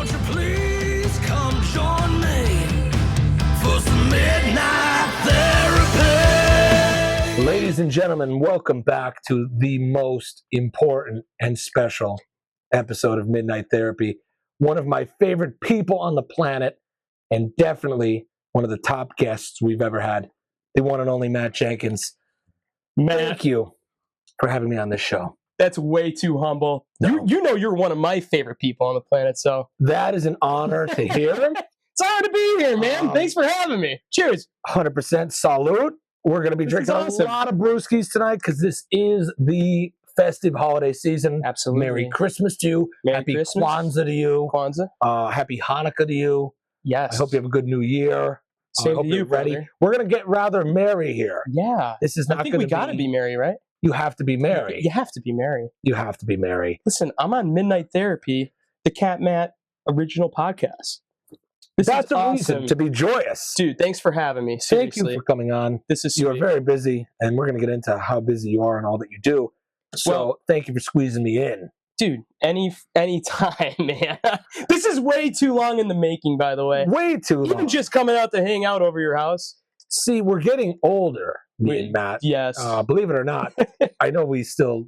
Won't you please come join me for some midnight therapy? Ladies and gentlemen, welcome back to the most important and special episode of Midnight Therapy. One of my favorite people on the planet, and definitely one of the top guests we've ever had, the one and only Matt Jenkins. Thank you for having me on this show. That's way too humble. No. You know you're one of my favorite people on the planet, so. That is an honor to hear. It's an honor to be here, man. Thanks for having me. Cheers. 100% salute. We're going to be drinking awesome. a lot of brewskis tonight because this is the festive holiday season. Absolutely. Merry Christmas to you. Merry Happy Christmas. Kwanzaa to you. Kwanzaa. Happy Hanukkah to you. Yes. I hope you have a good new year. Same I hope to you, you're ready. brother. We're going to get rather merry here. Yeah. This is not I think going we got to be merry, right? You have to be merry. You have to be merry. You have to be merry. Listen, I'm on Midnight Therapy, the Cat Matt original podcast. This That's is a awesome. reason to be joyous. Dude, thanks for having me. Thank Seriously. you for coming on. This is You are sweet. very busy, and we're going to get into how busy you are and all that you do. So Well- thank you for squeezing me in. Dude, any time, man. This is way too long in the making, by the way. Way too long. Even just coming out to hang out over your house. See, we're getting older, me We- and Matt. Yes. Believe it or not, I know we still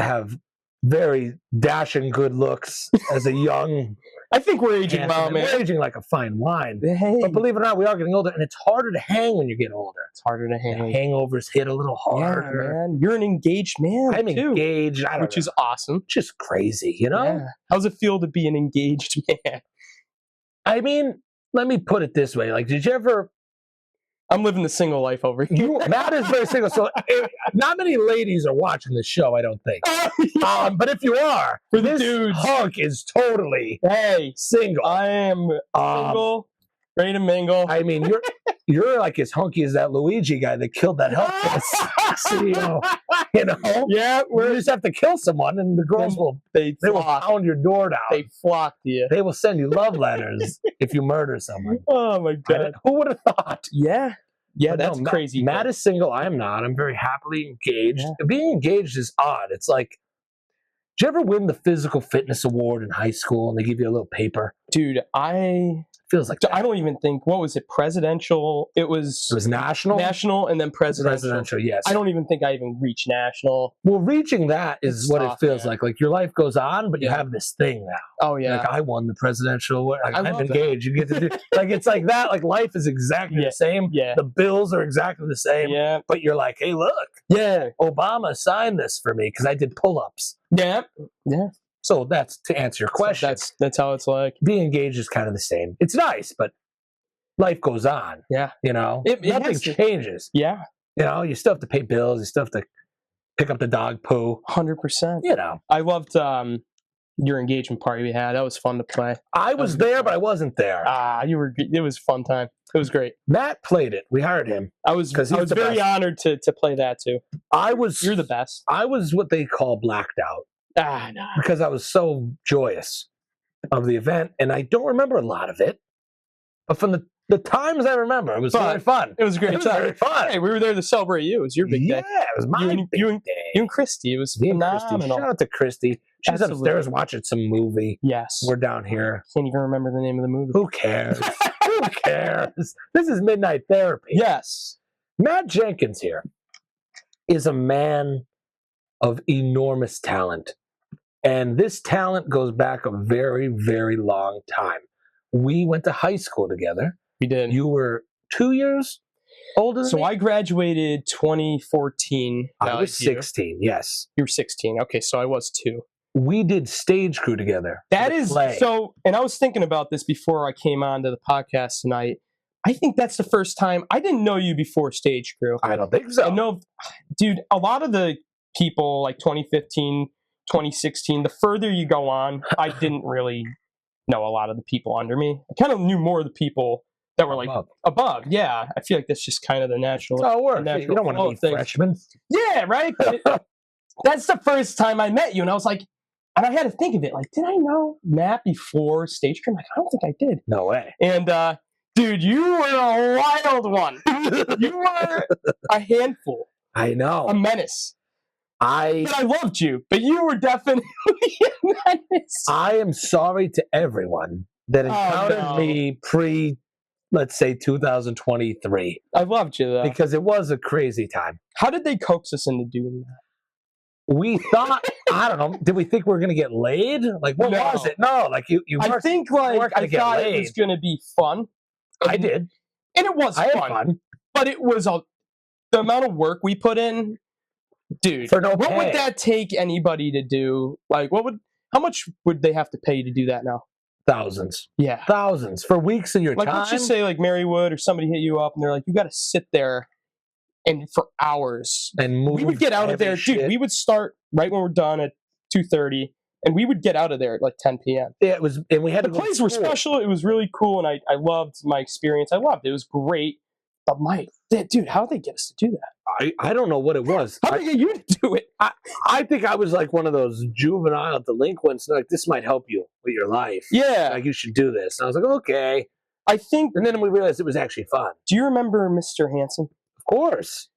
have very dashing good looks as a young I think we're aging handsome well, man. man. We're aging like a fine wine. Hey, But believe it or not, we are getting older, and it's harder to hang when you get older. it's harder to The hang. hangovers hit a little Yeah, harder. man. You're an engaged man, I'm too, engaged, I don't which know, is awesome. just crazy, you know? Yeah. How's it feel to be an engaged man? I mean, let me put it this way. Like, did you ever... I'm living the single life over here. Matt is very single, so not many ladies are watching this show, I don't think. But if you are, For the this dudes. hunk is totally Hey, single. I am single, ready to mingle. I mean, you're like as hunky as that Luigi guy that killed that healthcare CEO. You know, Yeah, you just have to kill someone, and the girls will they will flock. pound your door down. They flock to you. They will send you love letters if you murder someone. Oh my god. Who would have thought? Yeah. Yeah, But no, that's crazy. Matt is single. I am not. I'm very happily engaged. Yeah. Being engaged is odd. It's like, did you ever win the physical fitness award in high school and they give you a little paper? Dude, Feels like I don't even think, what was it, presidential? It was national. national and then presidential. Yes. I don't even think I even reached national. Well, reaching that is It's what tough, it feels man. like. Like your life goes on, but you Yeah. have this thing now. Oh, yeah. Like I won the presidential award. Like, I I'm love that. engaged. You get to do like it's like that. Like life is exactly Yeah. the same. Yeah. The bills are exactly the same. Yeah. But you're like, hey, look, Yeah. Obama signed this for me because I did pull-ups. Yeah. Yeah. So that's to answer your question. That's how it's like. Being engaged is kind of the same. It's nice, but life goes on. Yeah. You know, It nothing has to. changes. Yeah. You know, you still have to pay bills. You still have to pick up the dog poo. 100%. You know, I loved your engagement party we had. That was fun to play. I was there, but I wasn't there. It was a fun time. It was great. Matt played it. We hired him. I was 'Cause he's the very best. honored to play that too. You're the best. I was what they call blacked out No. because I was so joyous of the event, and I don't remember a lot of it. But from the times I remember, it was Fun. very fun. It was a great It was time. very fun. Hey, we were there to celebrate you. It was your big Yeah, day. it was my You and- big you and- day. You and Christy. It was Me and Christy. phenomenal. Shout out to Christy. She was Absolutely. upstairs watching some movie. Yes. We're down here. Can't even remember the name of the movie. Who cares? Who cares? This is Midnight Therapy. Yes. Matt Jenkins here is a man of enormous talent. And this talent goes back a very, very long time. We went to high school together. We did. You were 2 years older than So me? I graduated 2014. I Now was 16, yes. You were 16. Okay, so I was 2. We did stage crew together. That The is play. so, and I was thinking about this before I came on to the podcast tonight. I think that's the first time I didn't know you before Stage Crew. I don't think so. I know, dude, a lot of the people like 2015, 2016, the further you go on, I didn't really know a lot of the people under me. I kind of knew more of the people that were like above. Yeah, I feel like that's just kind of the natural. Oh, work. the natural You don't want flow to of be things. freshmen. Yeah, right. But that's the first time I met you, and I was like, and I had to think of it. Like, did I know Matt before Stage Crew? I'm like, I don't think I did. No way. And dude, you were a wild one. You were a handful, I know. a menace. But I loved you, but you were definitely a menace. I am sorry to everyone that encountered me pre, let's say, 2023. I loved you, though. Because it was a crazy time. How did they coax us into doing that? We thought, I don't know, did we think we were going to get laid? Like, what was it? No, like you I think, like, I thought it was going to be fun. I did. And it was fun. But it was the amount of work we put in. Dude, for no what pay. would that take anybody to do? Like, how much would they have to pay to do that now? Thousands. Yeah. Thousands. For weeks of your time. Like, let's just say, like, Mary Wood or somebody hit you up and they're like, you got to sit there and for hours. And move. We would get out of there. Dude, we would start right when we're done at 2:30 and we would get out of there at like 10 p.m. Yeah, it was, and we had the plays were special. It was really cool. And I loved my experience. I loved it. It was great. But dude, how did they get us to do that? I don't know what it was. How did they get you to do it? I think I was like one of those juvenile delinquents. Like, this might help you with your life. Yeah. Like, you should do this. And I was like, okay. I think. And then we realized it was actually fun. Do you remember Mr. Hansen? Of course.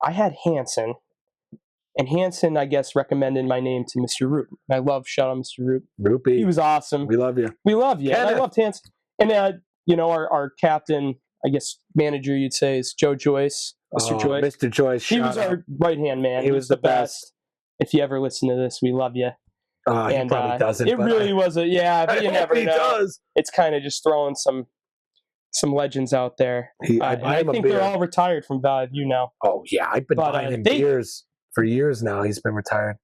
I had Hansen. And Hansen, I guess, recommended my name to Mr. Root. And I love shout out Mr. Root. Roopy. He was awesome. We love you. We love you. And I loved Hansen. And, our captain, I guess, manager, you'd say, is Joe Joyce. Mr. Joyce. Mr. Joyce. He was our right-hand man. He was the best. If you ever listen to this, we love you. He probably doesn't. It really was but you never know. Does. It's kind of just throwing some legends out there. I think they're all retired from Valley View now. Oh, yeah. I've been buying him beers for years now. He's been retired.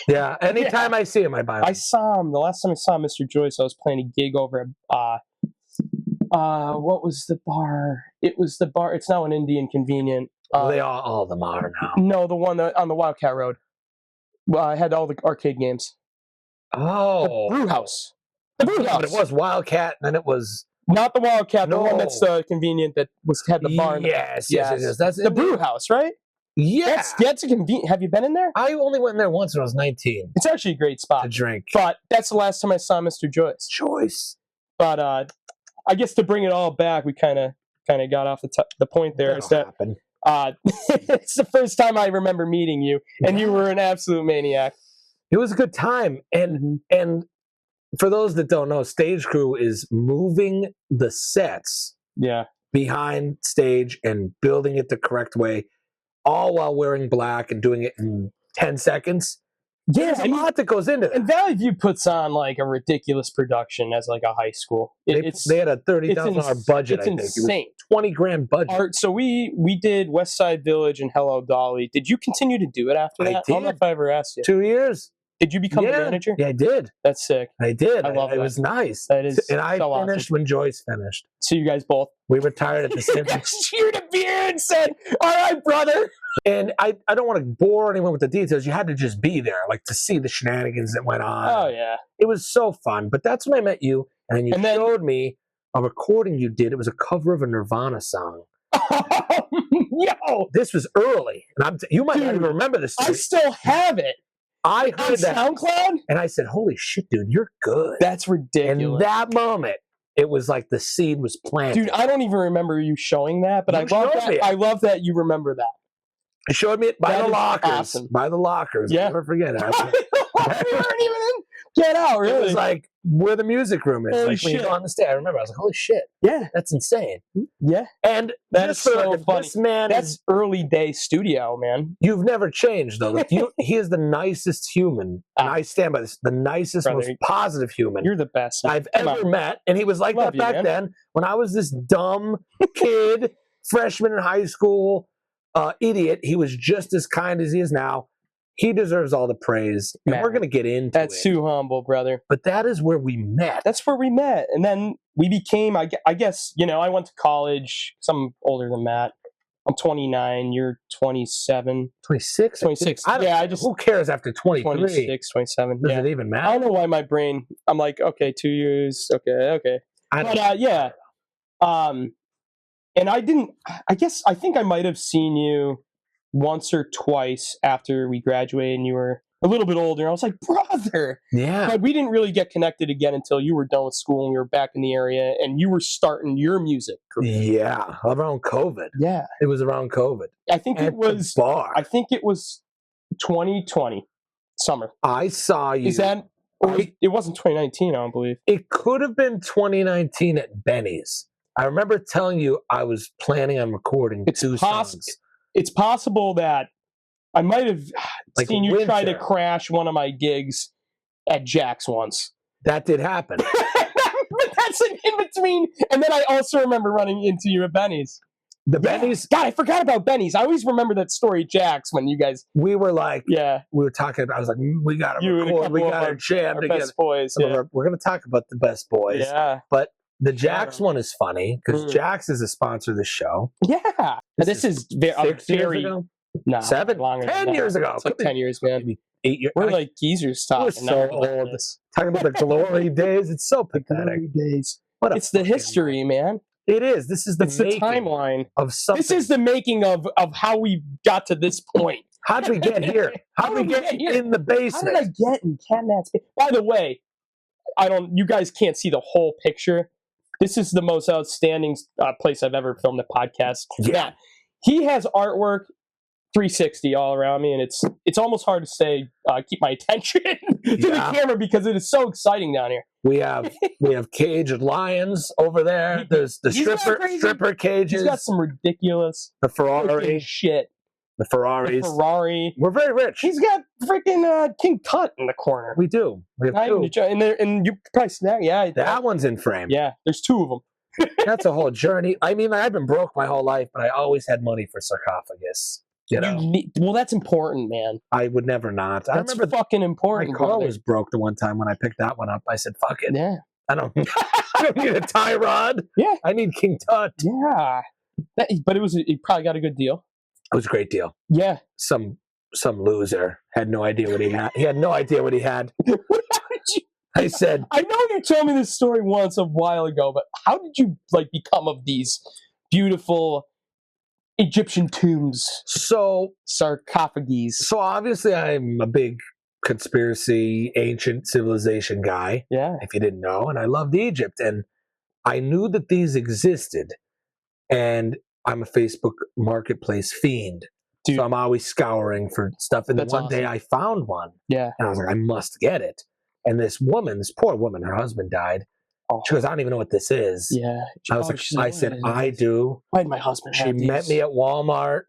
Yeah. Anytime I see him, I buy him. I saw him. The last time I saw Mr. Joyce, I was playing a gig over at what was the bar? It was the bar. It's now an Indian Convenient. They all of them are now. No, the one on the Wildcat Road. I had all the arcade games. Oh, the Brew House. The Brew House. But it was Wildcat, and then it was not the Wildcat. The one that's convenient that had the bar. Yes. That's the Brew House, right? Yeah, that's a convenient. Have you been in there? I only went in there once when I was 19. It's actually a great spot to drink. But that's the last time I saw Mr. Joyce. But I guess to bring it all back, we kind of got off the point there. Is that it's the first time I remember meeting you, and you were an absolute maniac. It was a good time, and for those that don't know, stage crew is moving the sets behind stage and building it the correct way, all while wearing black and doing it in 10 seconds. Yeah, there's a lot that goes into that. And Valley View puts on like a ridiculous production as like a high school. They had a $30,000 budget. It's insane. $20,000 budget. So we did West Side Village and Hello Dolly. Did you continue to do it after that? I did. I don't know if I ever asked you. 2 years. Did you become the manager? Yeah, I did. That's sick. I did. I love that. It was nice. That is and I so finished awesome. when Joyce finished. So you guys both? We retired at the same time. Cheered a beer and said, all right, brother. And I don't want to bore anyone with the details. You had to just be there, like to see the shenanigans that went on. Oh, yeah. It was so fun. But that's when I met you, and then showed me a recording you did. It was a cover of a Nirvana song. Yo! This was early. And you might not even remember this. I still have it. I heard that on SoundCloud? And I said, holy shit, dude, you're good. That's ridiculous. And that moment, it was like the seed was planted. Dude, I don't even remember you showing that, but I love that you remember that. You showed me it by the lockers. Awesome. By the lockers. Yeah. I'll never forget it. We weren't even in. Get out, really. It was like where the music room is. Holy like when you shit. go on the stage. I remember I was like, holy shit. Yeah. That's insane. Yeah. And that is so funny. This man That's early day studio, man. You've never changed, though. Like he is the nicest human. And I stand by this. The nicest, most positive human. You're the best I've ever met. And he was like that back then. When I was this dumb kid, freshman in high school, idiot, he was just as kind as he is now. He deserves all the praise. And we're going to get into That's too humble, brother. But that is where we met. That's where we met. And then we became, I guess, I went to college. Because I'm older than Matt. I'm 29. You're 27. 26? 26. Who cares after 23? 26, 27. Does it even matter? I don't know why my brain, I'm like, okay, 2 years. Okay. And I think I might have seen you once or twice after we graduated and you were a little bit older. I was like, brother. Yeah. But we didn't really get connected again until you were done with school and we were back in the area and you were starting your music career. Yeah. Around COVID. Yeah. It was around COVID. I think it was 2020 summer. I saw you. Is that? It wasn't 2019, I don't believe. It could have been 2019 at Benny's. I remember telling you I was planning on recording two songs. It's possible that I might have Like seen you try to winter. crash one of my gigs at Jack's once. That did happen. But that's an in between. And then I also remember running into you at Benny's. The Benny's. God, I forgot about Benny's. I always remember that story at Jack's when you guys. We were like, Yeah. we were talking about. I was like, we got to You and a record. couple We of got to jam Our together. best boys. Some of Yeah. we're going to talk about the best boys. Yeah. But the Jax one is funny because Mm. Jax is a sponsor of the show. Yeah. This is very, 6 years ago? Nah, 7? longer than 10 that. years ago. It's like 10 years, man. Maybe 8 years. We're like geezers talking. We're so old. Talking about the glory days. It's so pathetic. Days. What a It's the fucking- history, man. It is. This is the It's the making timeline. of something. This is the making of how we got to this point. How did we get here? How did we get here? in the How did basement? I get in Catnap's? By the way, you guys can't see the whole picture. This is the most outstanding place I've ever filmed a podcast. Yeah. He has artwork 360 all around me, and it's almost hard to say keep my attention to the camera because it is so exciting down here. We have caged lions over there. There's the He's got crazy- stripper cages. He's got some ridiculous The freaking Ferrari. shit. The Ferraris. The Ferrari. We're very rich. He's got freaking King Tut in the corner. We do. We have Not even two. a joke. And you probably snap. Yeah, That one's in frame. yeah. There's two of them. That's a whole journey. I mean, I've been broke my whole life, but I always had money for sarcophagus. You know, Well, that's important, man. I would never not. I That's remember fucking my important. car brother. was broke the one time when I picked that one up. I said, "Fuck it. Yeah, I don't need a tie rod. Yeah. I need King Tut." yeah. But he probably got a good deal. It was a great deal. Yeah. Some loser had no idea what he had. He had no idea what he had. I said, I know you told me this story once a while ago, but how did you become of these beautiful Egyptian tombs, so sarcophages? So obviously, I'm a big conspiracy, ancient civilization guy. Yeah. If you didn't know, and I loved Egypt, and I knew that these existed, and I'm a Facebook marketplace fiend. Dude. So I'm always scouring for stuff. And then That's one day awesome. I found one, Yeah. and I was like, I must get it. And this poor woman, her husband died. Oh. She goes, I don't even know what this is. Yeah. I was like, I said, I do. Why did my husband She have these? met me at Walmart,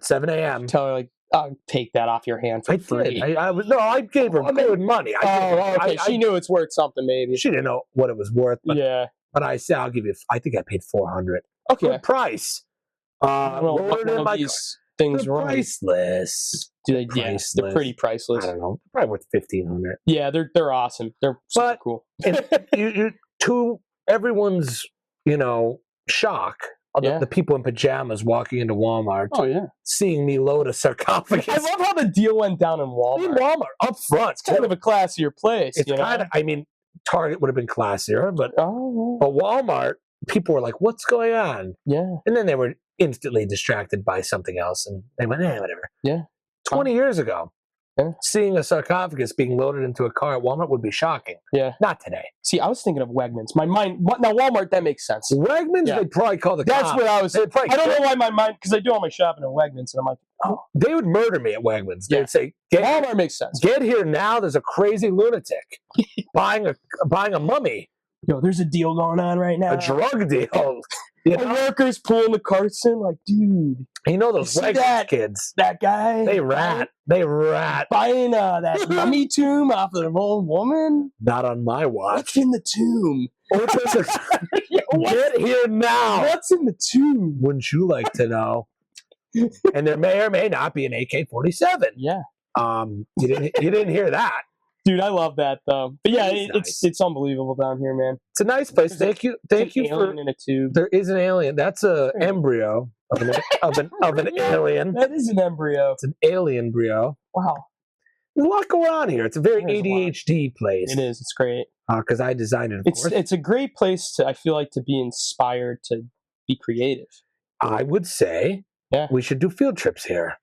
7 a.m. Tell her I'll take that off your hand for I free. did. I gave her good money. Okay. She knew it's worth something, maybe. She didn't know what it was worth, but, Yeah. but I said, I'll give you, I think I paid $400. Okay. Good price. I don't know what loaded in one my of these things They're run. priceless. Do they? Yeah, priceless. they're pretty priceless. I don't know. Probably worth $1,500. Yeah, they're awesome. They're super But- cool. And to everyone's, shock, Yeah. the people in pajamas walking into Walmart, Oh yeah. seeing me load a sarcophagus. I love how the deal went down in in Walmart. Walmart up front. It's kind of a classier place. It's you know? kind of. I mean, Target would have been classier, but Oh Walmart, people were like, "What's going on?" yeah. And then they were instantly distracted by something else, and they went, whatever. Yeah. 20 years ago, Yeah. seeing a sarcophagus being loaded into a car at Walmart would be shocking. Yeah. Not today. See, I was thinking of Wegmans. My mind. Now Walmart, that makes sense. Wegmans, Yeah. they'd probably call the That's cops. what I was. They'd probably I don't know why my mind, because I do all my shopping at Wegmans, and I'm like, oh, They would murder me at Wegmans. Yeah. They'd say, get Walmart makes sense. here now. There's a crazy lunatic buying a mummy, Yo, there's a deal going on right now. a drug deal. You The know, workers pulling the carts in, like, dude, those You see Wegmans that? kids. that guy. They rat. They rat. Buying that mummy tomb off of an old woman. Not on my watch. What's in the tomb? Yo, Get here now. what's in the tomb? Wouldn't you like to know? And there may or may not be an AK-47. Yeah, You didn't hear that. dude, I love that though. But yeah, It is nice. it's unbelievable down here, man. It's a nice place. Thank you An for. alien in a tube. There is an alien. That's a embryo of an Yeah. alien. That is an embryo. It's an alien embryo. Wow, There's a lot going on here. It's a very There is a lot. ADHD place. it is. It's great. Because I designed it. Of course. It's a great place to. I feel like to be inspired to be creative. I would say Yeah. we should do field trips here.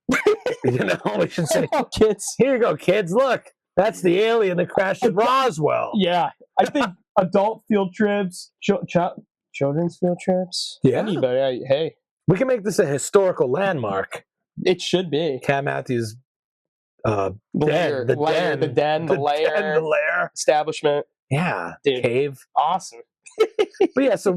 We should say, Oh, kids. here you go, kids. Look, that's the alien that crashed at Roswell. Yeah, I think adult field trips, children's field trips. Yeah. Anybody? Hey, We can make this a historical landmark. It should be. Cam Matthews, The lair, the lair. establishment. Yeah, Dude. cave. Awesome. But yeah, so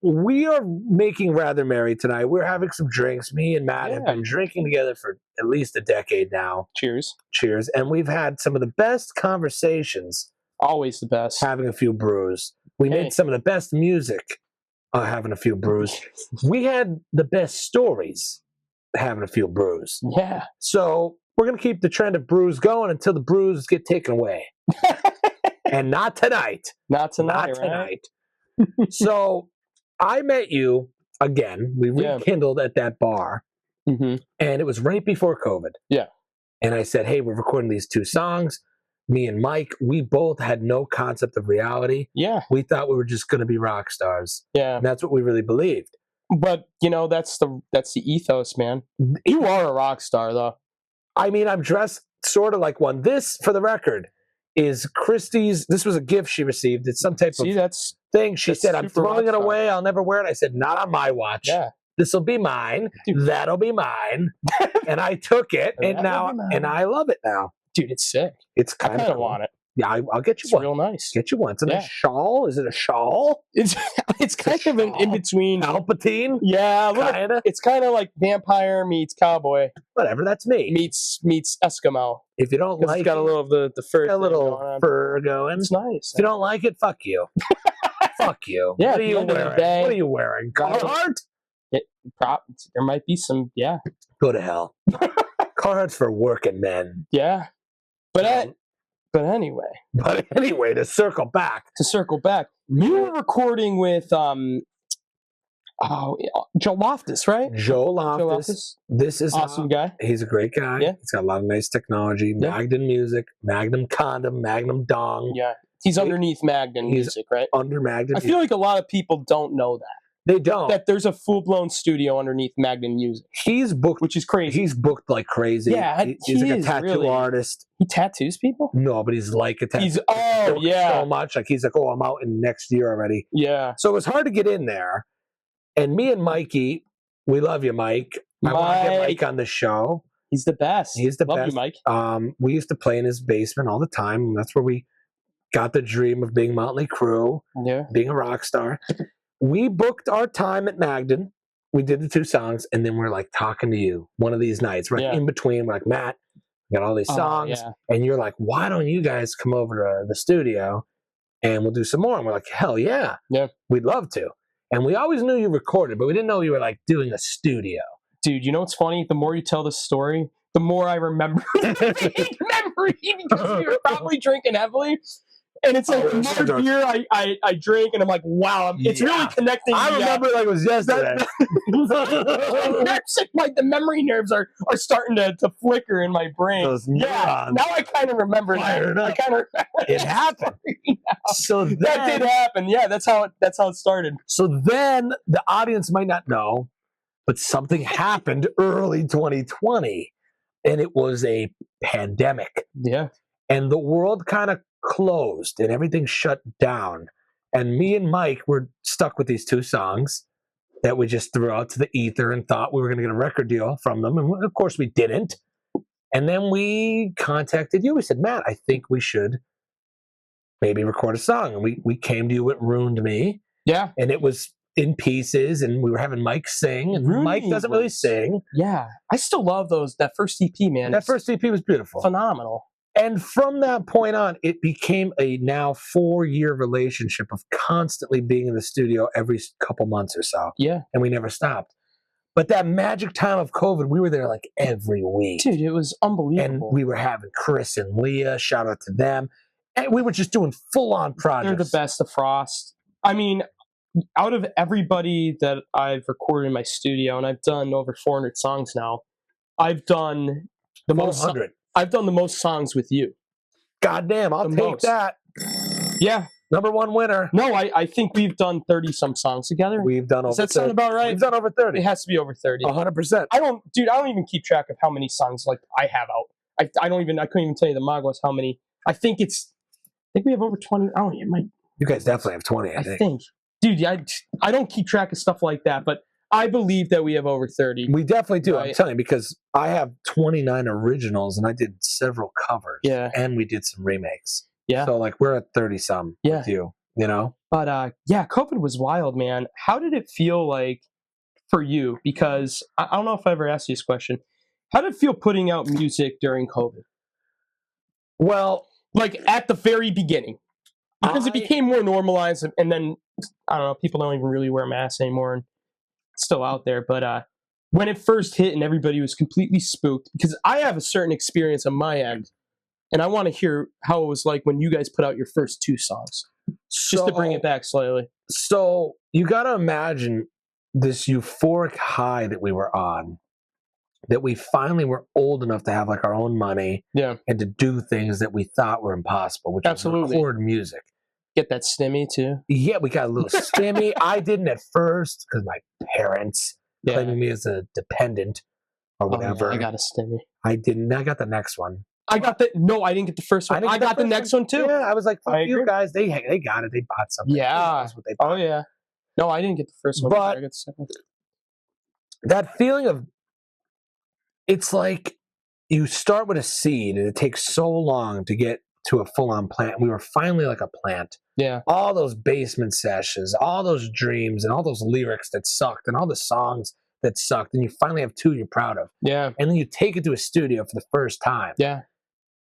we are making rather merry tonight. We're having some drinks. Me and Matt have been drinking together for at least a decade now. Cheers. Cheers. And we've had some of the best conversations. Always the best. Having a few brews. We made some of the best music having a few brews. We had the best stories having a few brews. Yeah. So we're going to keep the trend of brews going until the brews get taken away. And not tonight. Not tonight, Not tonight. So I met you again. We rekindled at that bar. Mm-hmm. And it was right before COVID. Yeah. And I said, hey, we're recording these 2 songs. Me and Mike, we both had no concept of reality. Yeah. We thought we were just going to be rock stars. Yeah. And that's what we really believed. But, you know, that's the ethos, man. You are a rock star, though. I mean, I'm dressed sort of like one. This, for the record, is Christie's. This was a gift she received. It's some type of thing. She said, I'm throwing it away. I'll never wear it. I said, not on my watch. Yeah. This will be mine. Dude. That'll be mine. And I took it, and I love it now. Dude, it's sick. It's kind of cool. Want it. Yeah, I'll get you it's one. Real nice. Get you one. It's a shawl. Is it a shawl? It's kind of an in between. Palpatine. Yeah, kinda. It's kind of like vampire meets cowboy. Whatever. That's me. Meets Eskimo. If you don't like, it's got a little of the fur. Got a little fur going. It's nice. If you don't like it, fuck you. Fuck you. Yeah. What are you wearing? What are you wearing? Carhartt? There might be some. Yeah. Go to hell. Carhartt's for working men. Yeah. But anyway. But anyway, to circle back, you were recording with Joe Loftus, right? Joe Loftus. This is awesome guy. He's a great guy. Yeah. He's got a lot of nice technology. Yeah. Magnum Music, Magnum Condom, Magnum Dong. Yeah. He's underneath Magnum Music, right? Under Magnum. I feel like a lot of people don't know that. They don't. That there's a full-blown studio underneath Magnum Music. He's booked, which is crazy. He's booked like crazy. Yeah, he's like a tattoo artist. He tattoos people? No, but he's like a tattoo. He's so much. Like he's like, oh, I'm out in next year already. Yeah. So it was hard to get in there. And me and Mikey, we love you, Mike. I want to get Mike on the show. He's the best. He's the best. Love you, Mike. We used to play in his basement all the time. And that's where we got the dream of being Motley Crue. Yeah. Being a rock star. We booked our time at Magden. We did the 2 songs, and then we're like talking to you one of these nights. We're like in between. We're like, Matt, we got all these songs. And you're like, why don't you guys come over to the studio and we'll do some more? And we're like, hell yeah. Yeah. We'd love to. And we always knew you recorded, but we didn't know you were like doing a studio. Dude, you know what's funny? The more you tell this story, the more I remember memory because we were probably drinking heavily. And it's like the more beer I drink, and I'm like, wow, it's really connecting. I remember it like it was yesterday. Like the memory nerves are starting to flicker in my brain. Those neurons. Now I kind of remember that. I kind of it happened. So that did happen. Yeah, that's how it started. So then the audience might not know, but something happened early 2020, and it was a pandemic. Yeah, and the world kind of closed and everything shut down, and me and Mike were stuck with these 2 songs that we just threw out to the ether and thought we were going to get a record deal from them, and of course we didn't. And then we contacted you. We said, Matt, I think we should maybe record a song. And we came to you with Ruined Me. Yeah. And it was in pieces, and we were having Mike sing, and Mike doesn't really sing. Yeah, I still love that first EP, man. That first EP was beautiful. Phenomenal. And from that point on, it became a now 4-year relationship of constantly being in the studio every couple months or so. Yeah. And we never stopped. But that magic time of COVID, we were there like every week. Dude, it was unbelievable. And we were having Chris and Leah, shout out to them. And we were just doing full-on projects. They're the best of Frost. I mean, out of everybody that I've recorded in my studio, and I've done over 400 songs now, I've done the most. 100. I've done the most songs with you. God damn, I'll take that. Yeah. Number 1 winner. No, I think we've done 30-some songs together. We've done over 30. Does that sound about right? We've done over 30. It has to be over 30. 100%. I don't even keep track of how many songs like I have out. I couldn't even tell you the Maguas how many. I think we have over 20. I don't know, You guys definitely have 20, I think. Dude, I don't keep track of stuff like that, but I believe that we have over 30. We definitely do. I'm Right. telling you, because I have 29 originals and I did several covers. Yeah. And we did some remakes. Yeah. So like we're at 30 some with you, you know? But yeah, COVID was wild, man. How did it feel like for you? Because I don't know if I ever asked you this question. How did it feel putting out music during COVID? Well, Like at the very beginning. Because it became more normalized, and then, I don't know, people don't even really wear masks anymore, and it's still out there. But when it first hit and everybody was completely spooked, because I have a certain experience on my end, and I want to hear how it was like when you guys put out your first 2 songs. Just to bring it back slightly. So you got to imagine this euphoric high that we were on, that we finally were old enough to have like our own money Yeah. and to do things that we thought were impossible, which was record music. Get that stimmy too. Yeah, we got a little stimmy. I didn't at first because my parents claiming me as a dependent or whatever. I got a stimmy. I didn't. I got the next one. I got the no. I didn't get the first one. I got the next one too. Yeah, I was like, fuck I you agree. guys. They got it. They bought something. Yeah. That's what they bought. Oh yeah. No, I didn't get the first one. But I got the second. That feeling of, it's like you start with a seed and it takes so long to get to a full-on plant. We were finally like a plant. Yeah. All those basement sessions, all those dreams and all those lyrics that sucked and all the songs that sucked, and you finally have 2 you're proud of. Yeah. And then you take it to a studio for the first time. Yeah.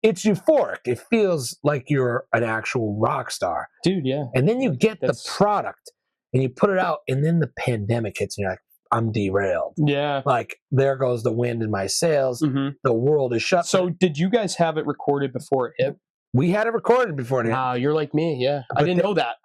It's euphoric. It feels like you're an actual rock star. Dude, yeah. And then you get the product and you put it out, and then the pandemic hits and you're like, I'm derailed. Yeah. Like, there goes the wind in my sails. Mm-hmm. The world is shut. So did you guys have it recorded before it hit? We had it recorded before it hit. Wow, you're like me. Yeah. I didn't know that.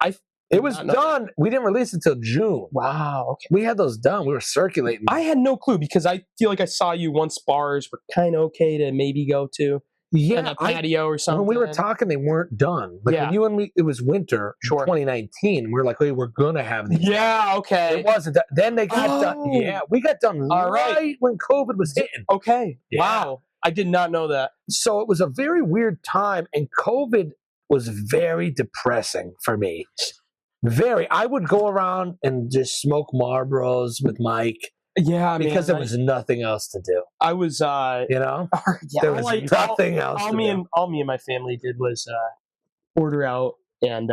It was not know done. We didn't release it till June. Wow. Okay. We had those done. We were circulating. I had no clue because I feel like I saw you once bars were kind of okay to maybe go to. Yeah, on a patio or something. When we were talking, they weren't done. Like Yeah. when you and me, it was winter, Sure. 2019. We were like, hey, we're gonna have these. Yeah. Okay. It wasn't done. Then they got done. Oh. Yeah, we got done All right right. when COVID was hitting. Okay. Yeah. Wow. I did not know that. So it was a very weird time, and COVID was very depressing for me. Very. I would go around and just smoke Marlboros with Mike Yeah, because there was nothing else to do. I was. You know, Yeah, there was nothing else. All to me do. and all me and my family did was order out and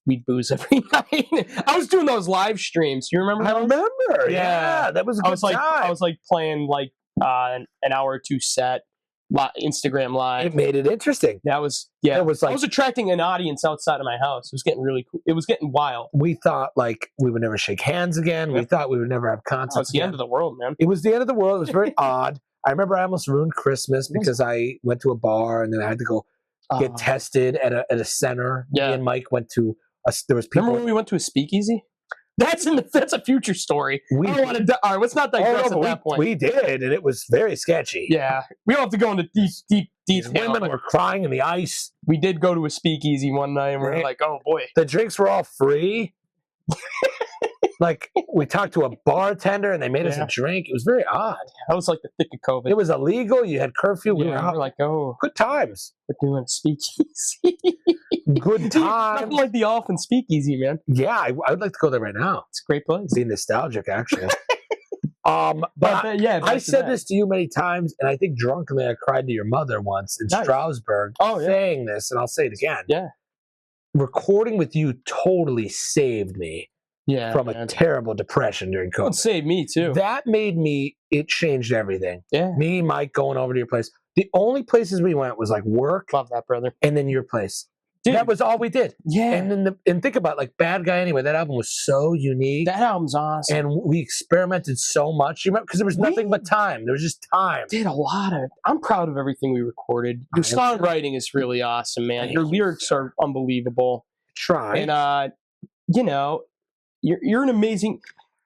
we'd booze every night. I was doing those live streams. You remember? I those? remember. Yeah. Yeah, that was a good time. I was like playing like an hour or 2 set, Instagram live. It made it interesting. That was yeah. It was like, I was attracting an audience outside of my house. It was getting really cool. It was getting wild. we thought like we would never shake hands again. We Yep. thought we would never have That concerts was the again. end of the world, man. It was the end of the world. It was very odd. I remember I almost ruined Christmas because I went to a bar and then I had to go get tested at a center. Yeah. Me and Mike went to there was people. Remember when we went to a speakeasy? That's a future story. We- I don't want to. All right, let's not digress Oh, no, at that point. we did, and it was very sketchy. Yeah, we don't have to go into deep These detail. women but were crying in the ice. we did go to a speakeasy one night, and we were Right. like, "Oh boy." The drinks were all free. Like, we talked to a bartender, and they made us Yeah. a drink. It was very odd. That was like the thick of COVID. It was illegal. You had curfew. We were yeah, out. we're like, "Oh, Good times. we're doing a speakeasy." Good times. Nothing like the Dolphin Speakeasy, man. Yeah, I would like to go there right now. It's a great place. Be nostalgic, actually. But But yeah, I said this to you many times, and I think drunkenly I cried to your mother once in Nice. Strasbourg Oh, yeah. saying this, and I'll say it again. Yeah, Recording with you totally saved me yeah. from a man. terrible depression during It would COVID. save me too. That made me, it changed everything. Yeah, Me, Mike, going over to your place. The only places we went was like work love that, brother. and then your place. Dude, That was all we did. yeah. And then and think about like Bad Guy Anyway. That album was so unique. That album's awesome. And we experimented so much. You remember? Because there was nothing but time. There was just time. Did a lot of. I'm proud of everything we recorded. Your I am too. songwriting is really awesome, man. Thank Your you, lyrics are unbelievable, Try. and you know, you're an amazing.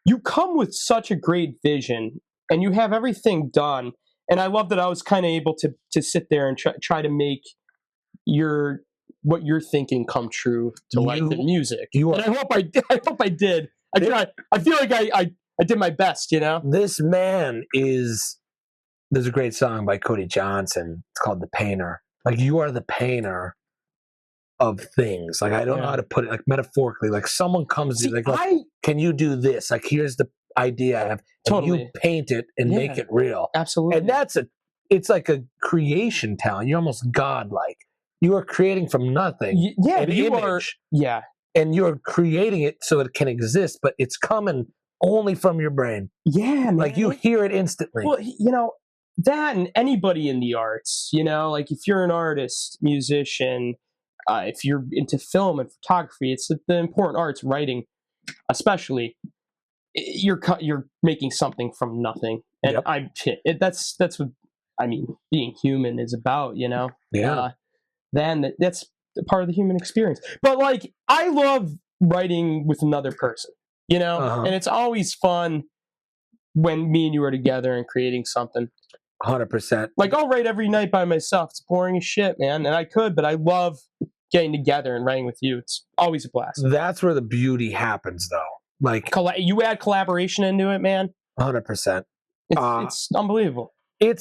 You come with such a great vision, and you have everything done. And I love that I was kind of able to sit there and try to make what you're thinking come true to life in music. you And are- I hope I did. I hope I did. I tried. I feel like I did my best. You know. This man is. There's a great song by Cody Johnson. It's called "The Painter." Like, you are the painter of things. Like, I don't know Yeah. how to put it. Like, metaphorically, like someone comes to See, you, like, "Can you do this? Like, here's the. idea I have, and you Totally. paint it and make Yeah. it real. Absolutely. And it's like a creation talent. You're almost godlike. You are creating from nothing Yeah, an you image, are. Yeah. and you're creating it so it can exist, but it's coming only from your brain. Yeah, man. Like you hear it instantly. Well, that and anybody in the arts, like if you're an artist, musician, if you're into film and photography, it's the important arts, writing, especially. You're making something from nothing, and Yep. that's what I mean. Being human is about, Yeah. That's part of the human experience. But like, I love writing with another person, Uh-huh. and it's always fun when me and you are together and creating something. 100%. Like, I'll write every night by myself. It's boring as shit, man. And I could, but I love getting together and writing with you. It's always a blast. That's where the beauty happens, though. Like, You add collaboration into it, man. 100%. It's unbelievable. I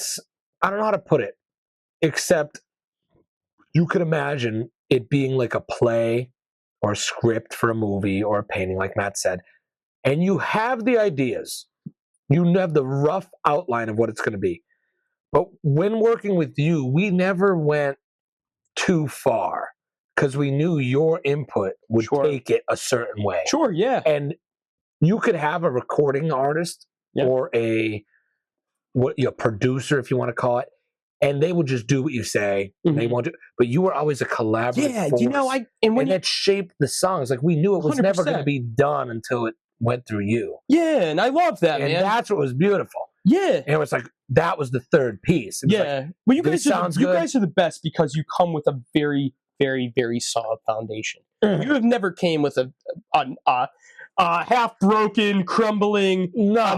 don't know how to put it, except you could imagine it being like a play or a script for a movie or a painting, like Matt said, and you have the ideas. You have the rough outline of what it's going to be. But when working with you, we never went too far because we knew your input would Sure. take it a certain way. Sure, yeah. And you could have a recording artist or a producer, if you want to call it, and they would just do what you say. And they won't do, but you were always a collaborative force. And that shaped the songs. Like we knew it was 100%. never going to be done until it went through you. Yeah, and I love that, And man. that's what was beautiful. Yeah. And it was like that was the third piece. It was Yeah. like, Well, you this sounds you good. guys are the best because you come with a very, very, very solid foundation. You have never came with a half broken, crumbling,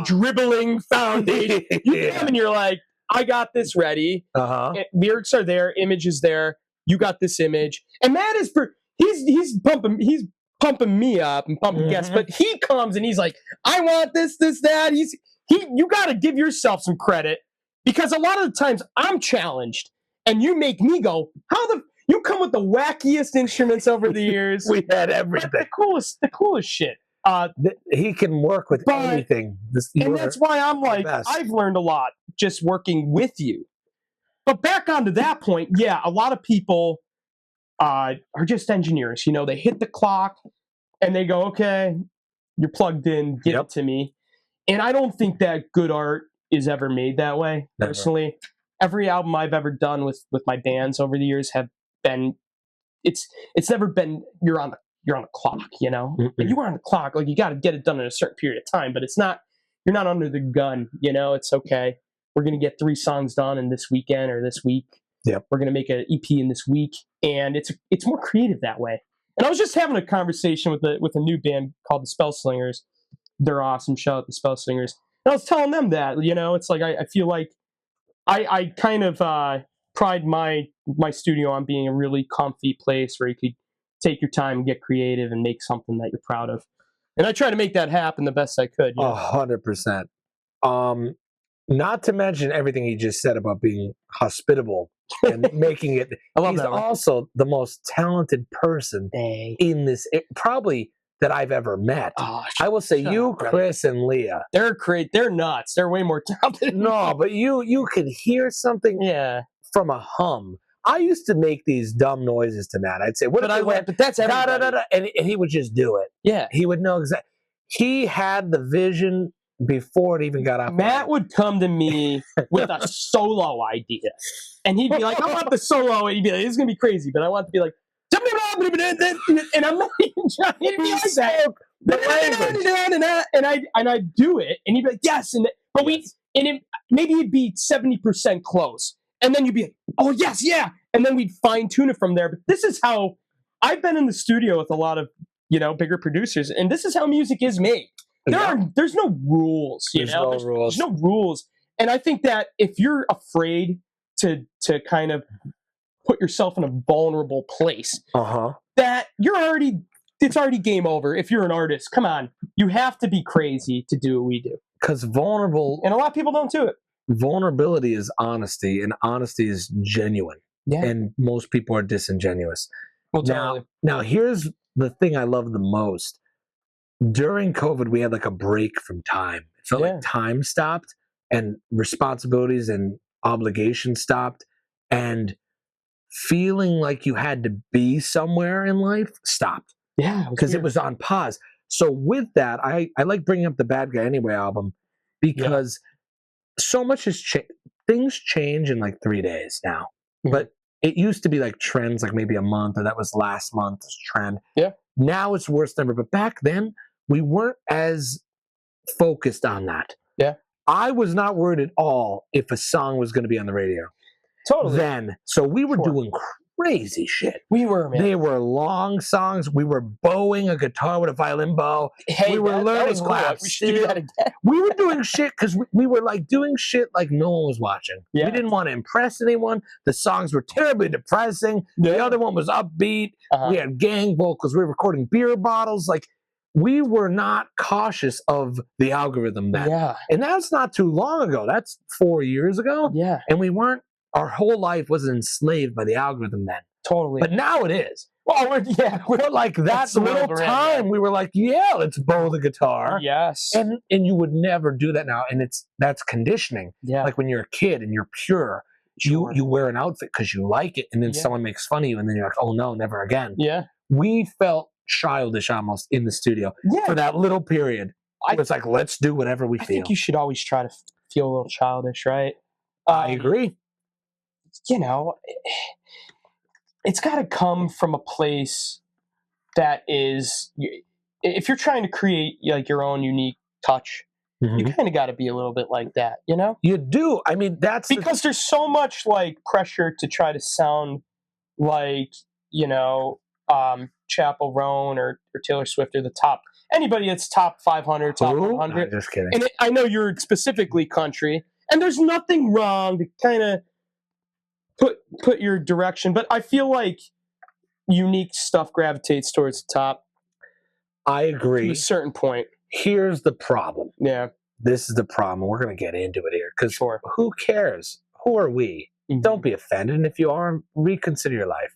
dribbling foundation. You come and you're like, I got this ready. Lyrics are there, image is there. You got this image, and Matt is he's pumping me up and pumping guests, but he comes and he's like, I want this, that. You got to give yourself some credit because a lot of the times I'm challenged, and you make me go, you come with the wackiest instruments over the years. We had everything. The coolest shit. He can work with anything. And that's why I'm like, I've learned a lot just working with you. But back onto that point, yeah, a lot of people are just engineers. They hit the clock and they go, okay, you're plugged in, give it to me. And I don't think that good art is ever made that way, personally. Every album I've ever done with my bands over the years have been, it's never been, you're on the clock, But you are on the clock, like you got to get it done in a certain period of time, but you're not under the gun, it's okay. We're going to get 3 songs done in this weekend or this week. Yep. We're going to make an EP in this week. And it's more creative that way. And I was just having a conversation with a new band called the Spell Slingers. They're awesome. Shout out the Spell Slingers. And I was telling them that, it's like, I feel like I kind of pride my studio on being a really comfy place where you could take your time and get creative and make something that you're proud of. And I try to make that happen the best I could. 100%. Not to mention everything he just said about being hospitable and making it. I love He's that one. also the most talented person in this, probably that I've ever met. I will say you, Chris, and Leah. They're great. They're nuts. They're way more talented. No, but you could hear something from a hum. I used to make these dumb noises to Matt. I'd say, "What?" But that's everybody. And he would just do it. Yeah, he would know exactly. He had the vision before it even got off. Matt would come to me with a solo idea, and he'd be like, "I want the solo," and he'd be like, "This is gonna be crazy," but I want to be like, and I'm not even trying to be like that. And I do it, and he'd be like, "Yes," but maybe it'd be 70% close, and then you'd be like, "Oh yes, yeah," and then we'd fine tune it from there. But this is how I've been in the studio with a lot of bigger producers, and this is how music is made. There's no rules, There's no rules. There's no rules, and I think that if you're afraid to kind of put yourself in a vulnerable place, that it's already game over. If you're an artist, come on, you have to be crazy to do what we do. Because vulnerable, and a lot of people don't do it. Vulnerability is honesty, and honesty is genuine. Yeah. And most people are disingenuous. Well, totally. Now here's the thing I love the most. during COVID, we had like a break from time. It felt Yeah. like time stopped and responsibilities and obligations stopped. And feeling like you had to be somewhere in life stopped Yeah, because it weird. was on pause. So with that, I like bringing up the Bad Guy Anyway album because so much has changed. Things change in like 3 days now. Mhm. But it used to be like trends, like maybe a month, or that was last month's trend. Yeah. Now it's worse than ever. But back then, we weren't as focused on that. Yeah. I was not worried at all if a song was going to be on the radio Totally. then. So we were Sure. doing crazy shit. We were, man. They were long songs. We were bowing a guitar with a violin bow. Hey, we were that learning was cool. lap We should do steel. that again. We were doing shit because we were like doing shit like no one was watching. Yeah. We didn't want to impress anyone. The songs were terribly depressing. The Yeah. other one was upbeat. Uh-huh. We had gang vocals. We were recording beer bottles. Like, we were not cautious of the algorithm then. Yeah. And that's not too long ago. That's 4 years ago. Yeah. And we weren't, our whole life wasn't enslaved by the algorithm then. Totally. But now it is. well, We're like that That's the little world we're in, time. yeah. We were like, yeah, let's bow the guitar. yes. And you would never do that now. And that's conditioning. yeah. Like when you're a kid and you're pure, Sure. you wear an outfit because you like it, and then Yeah. someone makes fun of you, and then you're like, oh no, never again. yeah. We felt childish almost in the studio Yeah. for that little period. It's like, let's do whatever we I feel. think you should always try to feel a little childish, right? I agree. You know, it's got to come from a place that is, if you're trying to create like your own unique touch, Mhm. you kind of got to be a little bit like that, you know? You do. I mean, that's Because there's so much like pressure to try to sound like, you know, Chappell Roan or Taylor Swift or the top, anybody that's top 500, top Who? 100. No, just kidding. And I know you're specifically country, and there's nothing wrong to kind of put your direction, but I feel like unique stuff gravitates towards the top I to agree. a certain point. Here's the problem. Yeah, This is the problem. We're going to get into it here because sure. who cares? Who are we? Mhm. Don't be offended. And if you are, reconsider your life.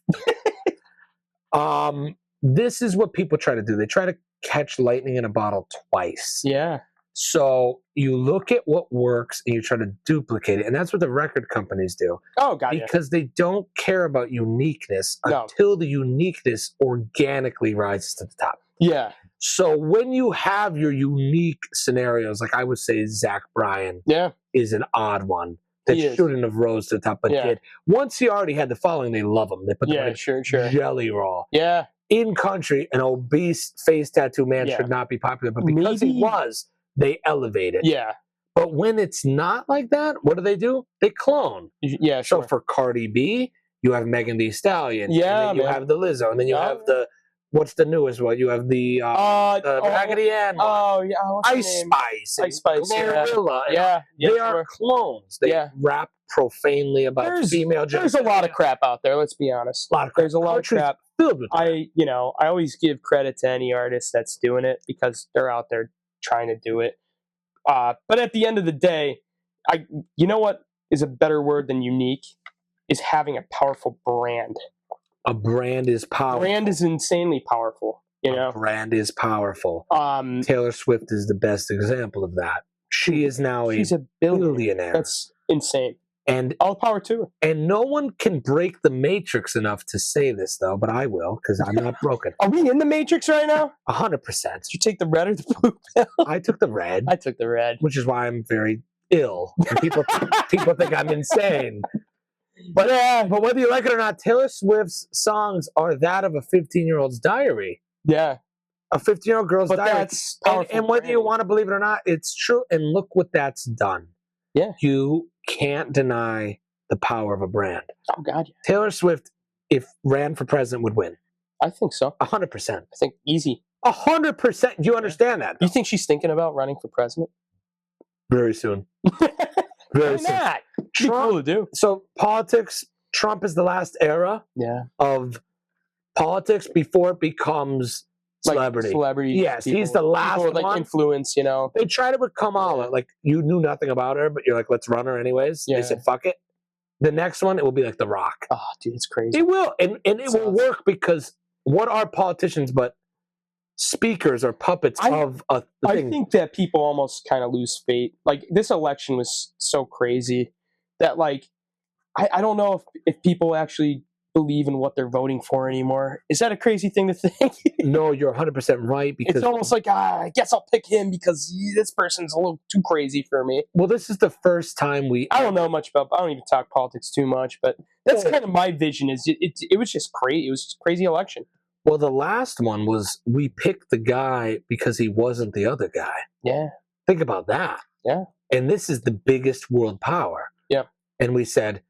This is what people try to do. They try to catch lightning in a bottle twice. Yeah, So you look at what works and you try to duplicate it. And that's what the record companies do. oh god, yeah. Because they don't care about uniqueness No. until the uniqueness organically rises to the top. Yeah, So when you have your unique scenarios, like I would say Zach Bryan yeah, is an odd one that He is. shouldn't have rose to the top, but Yeah. did. Once he already had the following, they love him. They put him yeah, in sure. Jelly Roll. Yeah, In country, an obese face tattoo man Yeah. should not be popular, but because Maybe- he was, they elevate it. yeah, But when it's not like that, what do? They clone. yeah, So sure. for Cardi B, you have Megan Thee Stallion. Yeah, and then you man. have the Lizzo, and then you Yeah. have what's the newest one? You have the Raggedy Ann one. oh yeah, what's her Ice name? Spice. and Ice Spice, yeah. Glorilla. and Yeah, yeah, they sure. are clones. They Yeah. rap profanely about There's- female There's a lot of crap out there. Let's be honest. lot of crap. There's a lot of Country's crap. filled with crap. I always give credit to any artist that's doing it because they're out there trying to do it. But at the end of the day, you know what is a better word than unique is having a powerful brand. A brand is powerful. Brand is insanely powerful. You A know. brand is powerful. Taylor Swift is the best example of that. She is now she's a billionaire. billionaire. That's insane. and All power to her. and no one can break the matrix enough to say this though, but I will because I'm not broken. Are we in the Matrix right now? 100%. Did you take the red or the blue pill? I took the red, I took the red. which is why I'm very ill. And people think I'm insane. But Yeah. but whether you like it or not, Taylor Swift's songs are that of a 15-year-old's diary. Yeah. A 15-year-old girl's But diary. that's And, powerful. and whether you branding. want to believe it or not, it's true. And look what that's done. Yeah. You can't deny the power of a brand. Oh God, yeah. Taylor Swift, if ran for president, would win. I think so. 100%. I think easy. 100%. Do you understand that? You think she's thinking about running for president? Very soon. Very Why soon. not? Be Trump- cool to do. So politics, Trump is the last era Yeah. of politics before it becomes celebrity. Like celebrity. Yes, he's the people last with, like one. influence, you know. They tried it with Kamala. Like, you knew nothing about her, but you're like, let's run her anyways. Yeah. They said, fuck it. The next one, it will be like The Rock. Oh, dude, it's crazy. It will. And it will Sounds- work because what are politicians but speakers or puppets of a I thing. think that people almost kind of lose faith. Like, this election was so crazy that, like, I don't know if people actually believe in what they're voting for anymore. Is that a crazy thing to think? No, you're 100% right, because It's almost like, I guess I'll pick him because this person's a little too crazy for me. well, this is the first time I don't know much about. I don't even talk politics too much, but that's kind of my vision. Is it was just crazy. It was just a crazy election. Well, the last one was we picked the guy because he wasn't the other guy. Yeah. Think about that. Yeah. And this is the biggest world power. Yeah. And we said,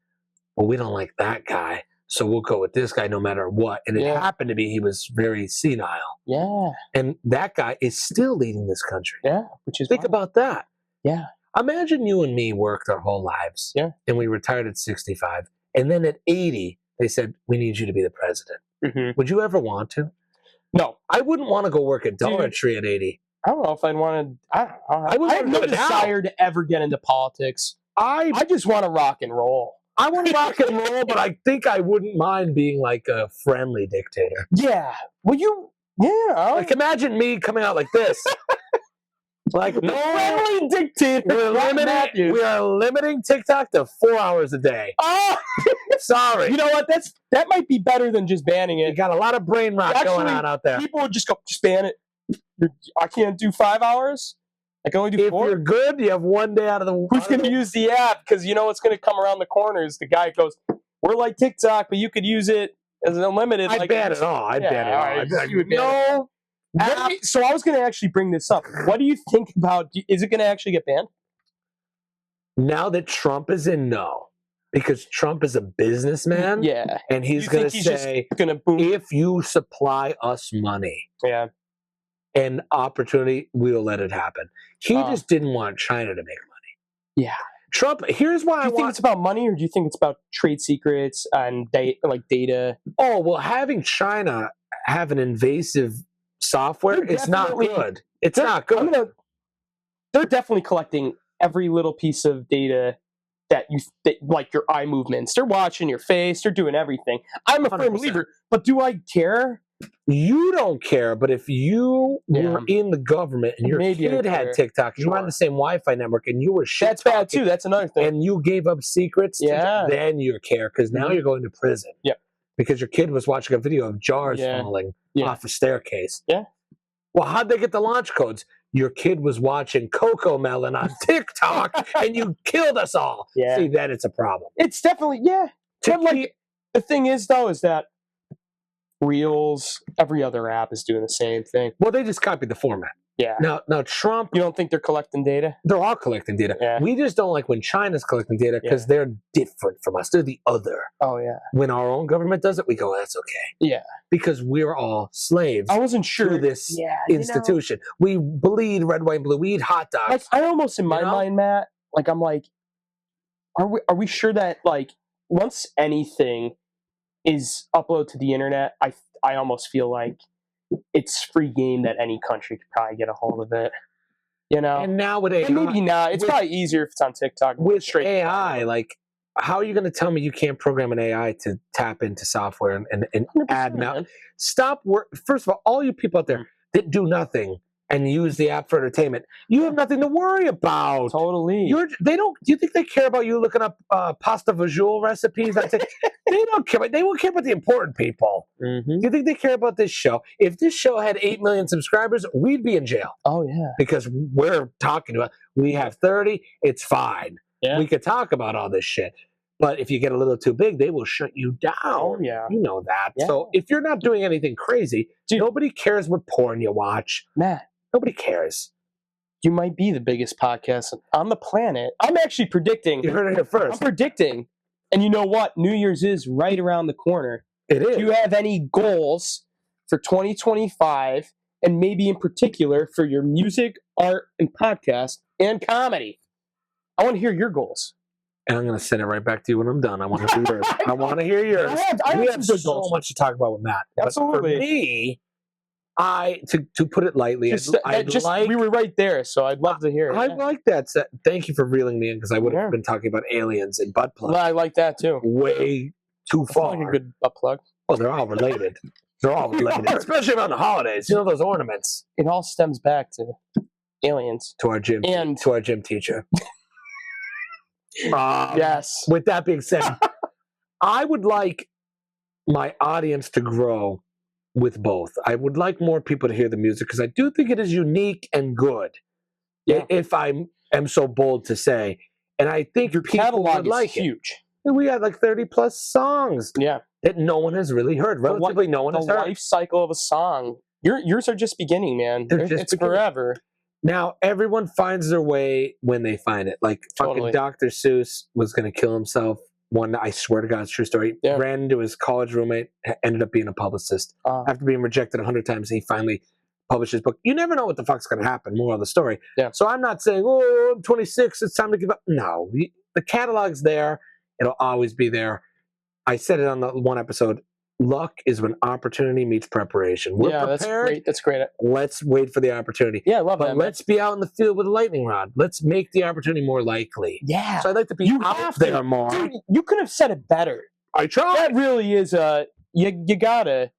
well, we don't like that guy, so we'll go with this guy no matter what. And it happened to be he was very senile. Yeah. And that guy is still leading this country. Yeah. Which is Think about that. Yeah. Imagine you and me worked our whole lives. Yeah. And we retired at 65. And then at 80, they said, we need you to be the president. Mm-hmm. Would you ever want to? No. I wouldn't want to go work at Dollar Tree at 80. I don't know if I'd want to. I have no desire to ever get into politics. I just want to rock and roll. I want to rock and roll, but I think I wouldn't mind being like a friendly dictator. Yeah. Well, Like, imagine me coming out like this. Like, no, friendly dictator. we are limiting TikTok to 4 hours a day. Oh, sorry. You know what? That might be better than just banning it. You got a lot of brain rot going on out there. People would just go, just ban it. I can't do 5 hours. I can only do 4. If you're good, you have 1 day out of the. Who's going to use the app? Because you know what's going to come around the corners. The guy goes, "We're like TikTok, but you could use it as unlimited." I'd ban it all. I'd ban it all. You would ban it. So I was going to actually bring this up. What do you think about? Is it going to actually get banned? Now that Trump is in, no, because Trump is a businessman. Yeah, and he's going to say, if you supply us money, and opportunity, we'll let it happen. He just didn't want China to make money. Yeah. Trump, here's why do you think it's about money, or do you think it's about trade secrets and data? Oh, well, having China have an invasive software, it's not good. It's not good. They're definitely collecting every little piece of data that like your eye movements. They're watching your face. They're doing everything. I'm a firm 100%. believer, but do I care? You don't care, but if you were in the government and your kid had TikTok, you were on the same Wi-Fi network, and you were that's bad too. That's another thing. And you gave up secrets, then you care, because now you're going to prison. Yeah. Because your kid was watching a video of jars falling off a staircase. Yeah. Well, how'd they get the launch codes? Your kid was watching Coco Melon on TikTok, and you killed us all. Yeah. See, then it's a problem. It's definitely, But like, the thing is, though, is that Reels, every other app is doing the same thing. Well, they just copied the format. Yeah. Now Trump. You don't think they're collecting data? They're all collecting data. Yeah. We just don't like when China's collecting data because they're different from us. They're the other. Oh, yeah. When our own government does it, we go, that's okay. Yeah. Because we're all slaves. I wasn't sure. To this institution. We bleed red, white, and blue. We eat hot dogs. Like, I almost, in my mind, Matt, like, I'm like, are we sure that, like, once anything is uploaded to the internet, I almost feel like it's free game that any country could probably get a hold of it. You know? And now with AI. And maybe not. It's probably easier if it's on TikTok. With AI, like, how are you going to tell me you can't program an AI to tap into software and add now? Stop work. First of all you people out there that do nothing and use the app for entertainment, you have nothing to worry about. Totally. They don't. Do you think they care about you looking up pasta visual recipes? They don't care. They won't care about the important people. Mm-hmm. Do you think they care about this show? If this show had 8 million subscribers, we'd be in jail. Oh yeah. Because we're talking about. We have 30. It's fine. Yeah. We could talk about all this shit. But if you get a little too big, they will shut you down. Oh, yeah. You know that. Yeah. So if you're not doing anything crazy, nobody cares what porn you watch. Matt. Nobody cares. You might be the biggest podcast on the planet. I'm actually predicting. You heard it here first. I'm predicting. And you know what? New Year's is right around the corner. It is. Do you have any goals for 2025, and maybe in particular for your music, art, and podcast, and comedy? I want to hear your goals. And I'm going to send it right back to you when I'm done. I want to hear yours. I want to hear yours. We have so much to talk about with Matt. Absolutely. But for me, to put it lightly, we were right there, so I'd love to hear it. I like that. Thank you for reeling me in, because I would have been talking about aliens and butt plugs. Well, I like that too. Way too far. Like a good butt plug. Oh, they're all related. They're all related, especially around the holidays. You know those ornaments. It all stems back to aliens. To our gym teacher. Yes. With that being said, I would like my audience to grow with both. I would like more people to hear the music because I do think it is unique and good. Yeah. If I am so bold to say, and I think Your people catalog would is like huge. it. We got like 30 plus songs Yeah. that no one has really heard. Relatively, no one has The heard. life cycle of a song. Yours are just beginning, man. They're just it's beginning. forever. Now, everyone finds their way when they find it. Like Totally. fucking Dr. Seuss was going to kill himself. One, I swear to God, it's a true story. Yeah. Ran into his college roommate, ended up being a publicist. After being rejected 100 times, he finally published his book. You never know what the fuck's going to happen. More of the story. Yeah. So I'm not saying, oh, I'm 26, it's time to give up. No, the catalog's there. It'll always be there. I said it on the one episode. Luck is when opportunity meets preparation. We're prepared. That's great. That's great. Let's wait for the opportunity. Yeah, I love But that. let's be out in the field with a lightning rod. Let's make the opportunity more likely. Yeah. So I'd like to be out there more. Dude, you could have said it better. I tried. That really is you gotta,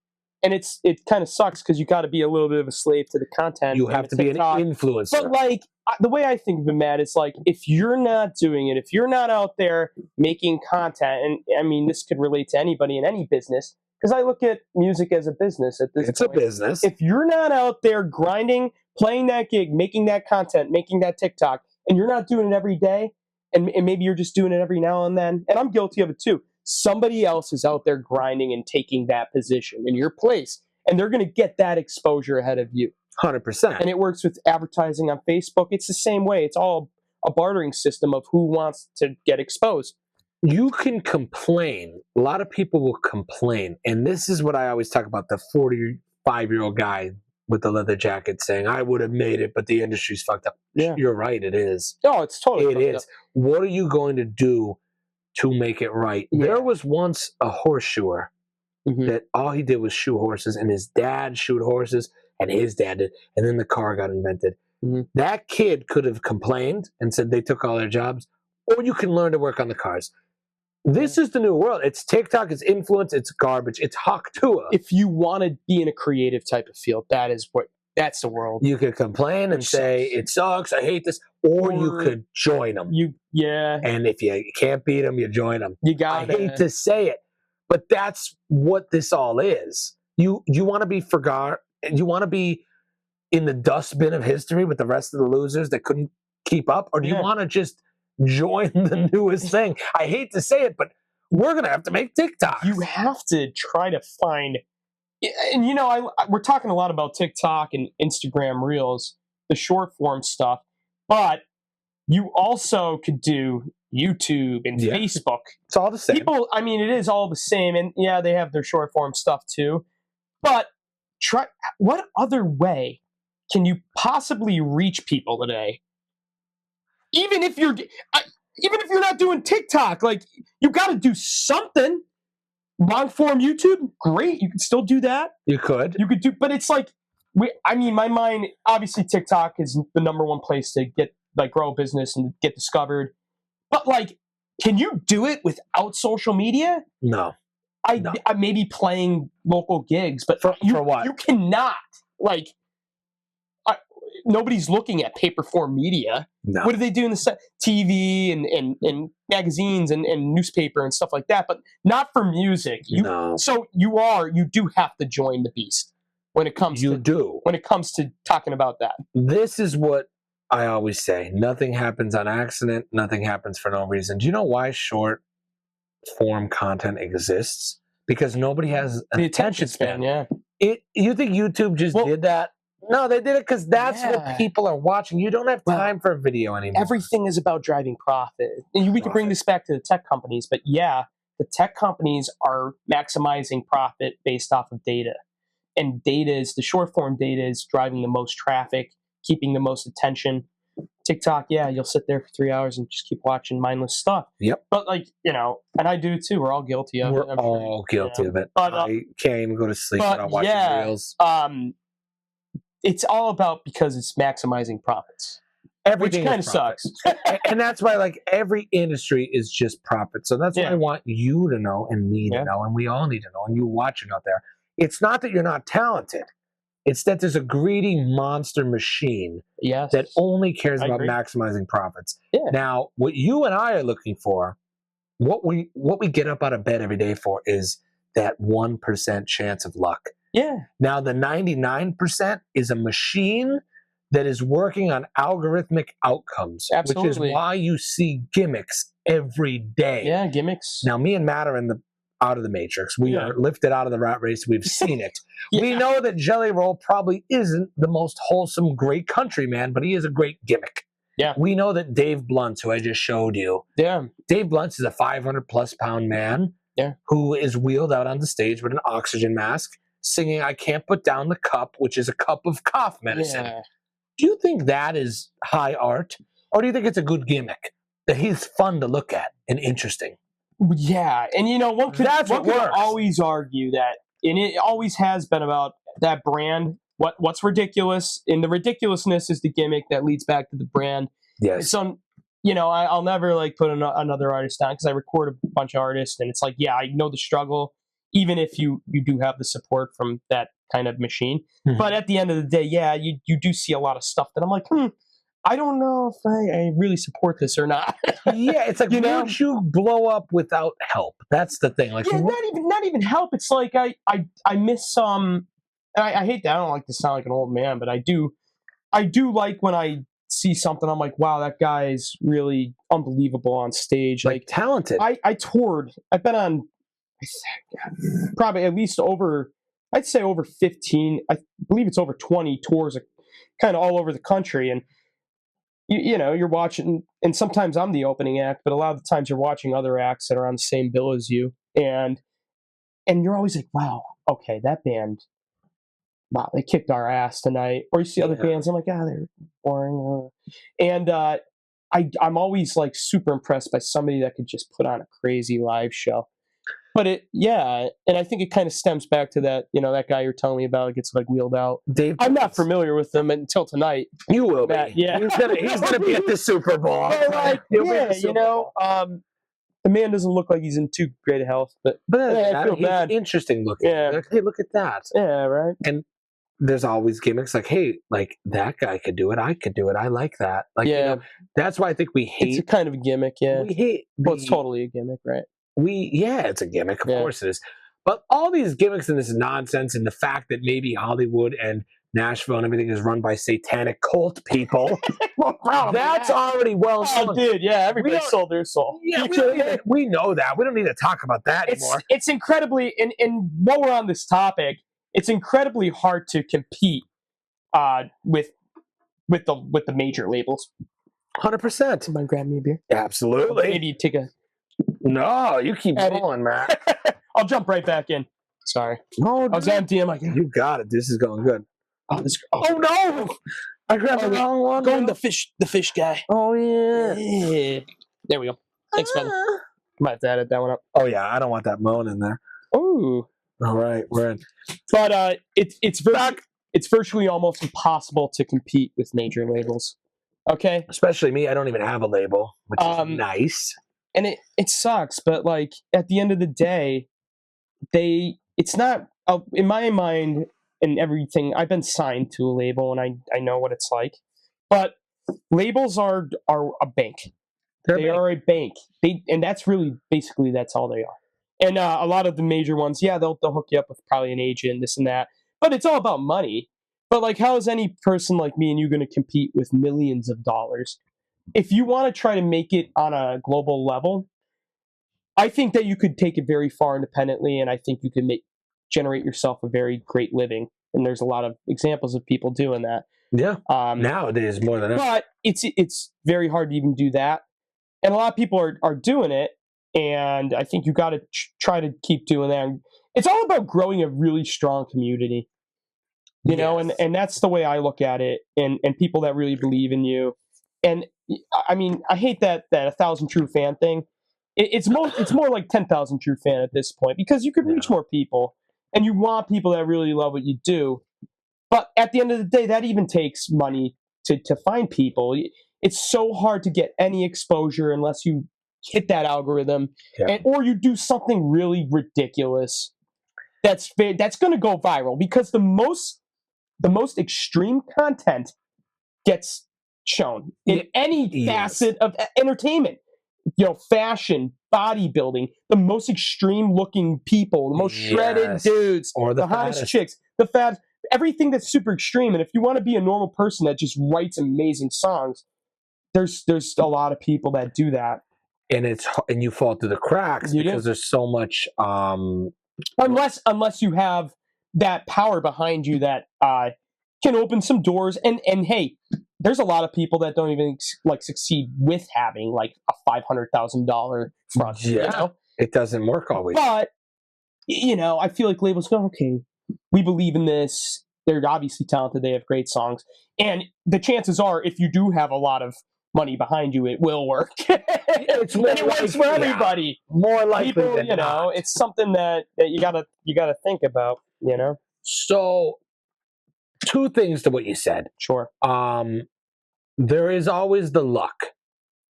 and it kind of sucks because you got to be a little bit of a slave to the content. You have to be an influencer. But like the way I think of it, Matt, is like if you're not doing it, if you're not out there making content, and I mean this could relate to anybody in any business because I look at music as a business at this it's point. a business. If you're not out there grinding, playing that gig, making that content, making that TikTok, and you're not doing it every day, and maybe you're just doing it every now and then, and I'm guilty of it too. Somebody else is out there grinding and taking that position in your place, and they're going to get that exposure ahead of you. 100%. And it works with advertising on Facebook. It's the same way. It's all a bartering system of who wants to get exposed. You can complain. A lot of people will complain. And this is what I always talk about, the 45-year-old guy with the leather jacket saying, I would have made it, but the industry's fucked up. Yeah. You're right, it is. No, it's totally It is. up. What are you going to do to make it right? Yeah. There was once a horseshoer that all he did was shoe horses, and his dad shoed horses, and his dad did, and then the car got invented. That kid could have complained and said they took all their jobs, or you can learn to work on the cars. This is the new world. It's TikTok, it's influence, it's garbage, it's Haktua. If you want to be in a creative type of field, that's the world. You could complain and say, it sucks, I hate this, or you could join them. And if you can't beat them, you join them. I hate to say it, but that's what this all is. You want to be forgot. You want to be in the dustbin of history with the rest of the losers that couldn't keep up, or do you want to just join the newest thing? I hate to say it, but we're going to have to make TikTok. You have to try to find, and we're talking a lot about TikTok and Instagram Reels, the short form stuff, but you also could do YouTube and Facebook. It's all the same. It is all the same, and yeah, they have their short form stuff too, but what other way can you possibly reach people today? Even if you're not doing TikTok, like you got to do something. Long form YouTube, great. You can still do that. You could do, but it's like my mind. Obviously, TikTok is the number one place to grow a business and get discovered. But like, can you do it without social media? No. I may be playing local gigs, but for what? You cannot. Like, nobody's looking at paper form media. No. What do they do in the TV and magazines and newspaper and stuff like that? But not for music. No. So you do have to join the beast when it comes to talking about that. This is what I always say. Nothing happens on accident. Nothing happens for no reason. Do you know why short form content exists? Because nobody has an attention span. Yeah. You think YouTube just did that? No, they did it because that's what people are watching. You don't have time for a video anymore. Everything is about driving profit. And we can bring this back to the tech companies, but yeah, the tech companies are maximizing profit based off of data. And the short form data is driving the most traffic, keeping the most attention. TikTok, you'll sit there for 3 hours and just keep watching mindless stuff. Yep. But and I do too. We're all guilty of it. We're all guilty of it. But, I can't even go to sleep without watching reels. It's all about because it's maximizing profits. Everything which kind of sucks. And that's why every industry is just profit. So that's what I want you to know and me to know, and we all need to know, and you watching out there. it's not that you're not talented. It's that there's a greedy monster machine Yes. that only cares I about agree. maximizing profits. Yeah. Now, what you and I are looking for, what we get up out of bed every day for, is that 1% chance of luck. Yeah. Now, the 99% is a machine that is working on algorithmic outcomes, Absolutely. which is why you see gimmicks every day. Yeah, gimmicks. Now, me and Matt are out of the matrix. We are lifted out of the rat race. We've seen it. Yeah. We know that Jelly Roll probably isn't the most wholesome, great countryman, but he is a great gimmick. Yeah. We know that Dave Bluntz, who I just showed you, Dave Bluntz is a 500-plus pound man who is wheeled out on the stage with an oxygen mask, singing "I Can't Put Down the Cup," which is a cup of cough medicine. Yeah. Do you think that is high art, or do you think it's a good gimmick, that he's fun to look at and interesting? Yeah, and one could works. always argue that, and it always has been about that brand. What's ridiculous, and the ridiculousness is the gimmick that leads back to the brand. Yes. So, I'll never put another artist down, because I record a bunch of artists, and it's like, yeah, I know the struggle, even if you do have the support from that kind of machine. Mm-hmm. But at the end of the day, yeah, you do see a lot of stuff that I'm like, I don't know if I really support this or not. Yeah, it's like, would you blow up without help? That's the thing. Like, not even help. It's like I miss some. I hate that. I don't like to sound like an old man, but I do like when I see something. I'm like, wow, that guy is really unbelievable on stage. Like talented. I toured. I've been on probably at least over 15. I believe it's over 20 tours, kind of all over the country, and. You're watching, and sometimes I'm the opening act, but a lot of the times you're watching other acts that are on the same bill as you, and you're always like, wow, okay, that band, wow, they kicked our ass tonight. Or you see other bands, I'm like, they're boring. And I'm always super impressed by somebody that could just put on a crazy live show. But and I think it kind of stems back to that, that guy you're telling me about gets wheeled out. Dave, I'm not familiar with them until tonight. You will be. Yeah. He's gonna be at the Super Bowl. All right. The man doesn't look like he's in too great a health, but I feel bad. Interesting looking. Yeah. Like, hey, look at that. Yeah, right. And there's always gimmicks like, hey, like that guy could do it. I could do it. I like that. Like, that's why I think we hate. It's a kind of a gimmick, yeah. We hate. Well, it's totally a gimmick, right? It's a gimmick, of course it is. But all these gimmicks and this nonsense, and the fact that maybe Hollywood and Nashville and everything is run by satanic cult people, that's already well known. Oh, dude, yeah, everybody sold their soul. Yeah, we know that. We don't need to talk about that anymore. It's incredibly, and while we're on this topic, it's incredibly hard to compete with the major labels. 100%. Mind grab me a beer? Absolutely. Maybe you take a. No, you keep going, man. I'll jump right back in. Sorry. No, I was empty. I'm like, you got it. This is going good. Oh No! I grabbed the wrong one. Going the fish guy. Oh yeah. There we go. Thanks, man. Might have to edit that one up. Oh yeah, I don't want that moan in there. Ooh. All right, we're in. But it's virtually almost impossible to compete with major labels. Okay. Especially me. I don't even have a label, which is nice. And it sucks, but at the end of the day, it's not in my mind and everything. I've been signed to a label, and I know what it's like. But labels are a bank. They are a bank. And that's really basically that's all they are. And a lot of the major ones, they'll hook you up with probably an agent, this and that. But it's all about money. But how is any person like me and you going to compete with millions of dollars? If you want to try to make it on a global level, I think that you could take it very far independently, and I think you can generate yourself a very great living. And there's a lot of examples of people doing that. Yeah. Nowadays, more than ever. But it's very hard to even do that. And a lot of people are doing it, and I think you got to try to keep doing that. It's all about growing a really strong community, you know, and that's the way I look at it, and people that really believe in you. And I mean, I hate that 1,000 true fan thing. It's more like 10,000 true fan at this point, because you could reach more people, and you want people that really love what you do. But at the end of the day, that even takes money to find people. It's so hard to get any exposure unless you hit that algorithm, or you do something really ridiculous that's going to go viral because the most extreme content gets shown in any facet of entertainment. Fashion, bodybuilding, the most extreme looking people, the most shredded dudes, or the hottest chicks, the fat, everything that's super extreme. And if you want to be a normal person that just writes amazing songs, there's a lot of people that do that. And you fall through the cracks because there's so much unless you have that power behind you that can open some doors. And hey, there's a lot of people that don't even succeed with having like a $500,000 front. Yeah, it doesn't work always. But I feel like labels go, okay, we believe in this. They're obviously talented. They have great songs, and the chances are, if you do have a lot of money behind you, it will work. It works for everybody. More likely people, than not. It's something that you gotta think about. So, two things to what you said. Sure. There is always the luck,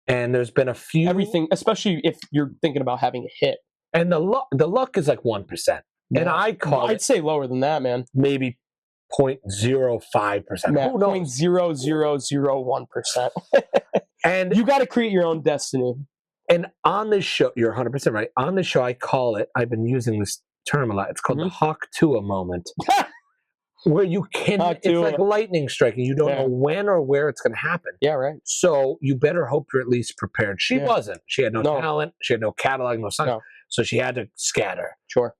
and there's been a few. Everything, especially if you're thinking about having a hit. And the luck is like 1%, and I'd say lower than that, man. Maybe 0.05%. Who knows? 0.0001%. And you got to create your own destiny. And on this show, you're 100% right. On this show, I call it. I've been using this term a lot. It's called the Hawk Tua moment. Where you can, it's like lightning striking. You don't know when or where it's going to happen. Yeah, right. So you better hope you're at least prepared. She wasn't. She had no talent. She had no catalog, no songs. So she had to scatter. Sure.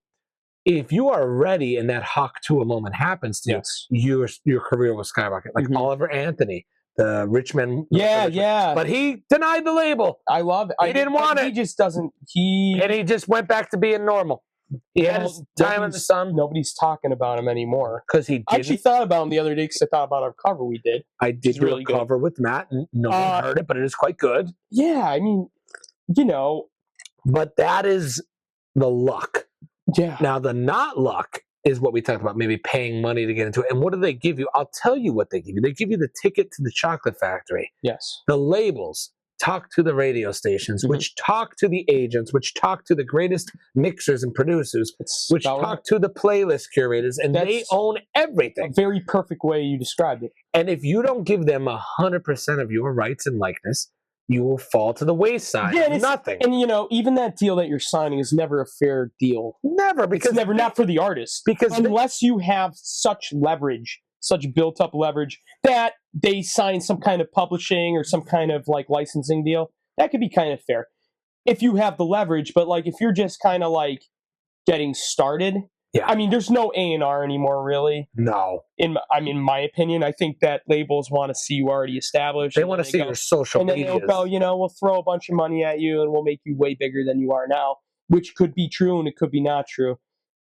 If you are ready and that Hawk Tua moment happens to you, your career will skyrocket. Like Oliver Anthony, the Richmond. Yeah. But he denied the label. I love it. He didn't want it. He just doesn't. And he just went back to being normal. He had his time in the sun. Nobody's talking about him anymore. Because he didn't. I actually thought about him the other day because I thought about our cover we did. I did do a cover with Matt, and no one heard it, but it is quite good. Yeah, I mean, But that is the luck. Yeah. Now, the not luck is what we talked about, maybe paying money to get into it. And what do they give you? I'll tell you what they give you. They give you the ticket to the chocolate factory. Yes. The labels talk to the radio stations, which talk to the agents, which talk to the greatest mixers and producers, which talk to the playlist curators, and they own everything. A very perfect way you described it. And if you don't give them 100% of your rights and likeness, you will fall to the wayside. Yeah, nothing. And even that deal that you're signing is never a fair deal. Never, because it's never not for the artist. Because unless you have such leverage, such built-up leverage that they sign some kind of publishing or some kind of like licensing deal, that could be kind of fair if you have the leverage. But like if you're just kind of like getting started, I mean, there's no A&R anymore, really. No. In my opinion, I think that labels want to see you already established. They want to see your social media. And then they'll go, we'll throw a bunch of money at you and we'll make you way bigger than you are now, which could be true and it could be not true.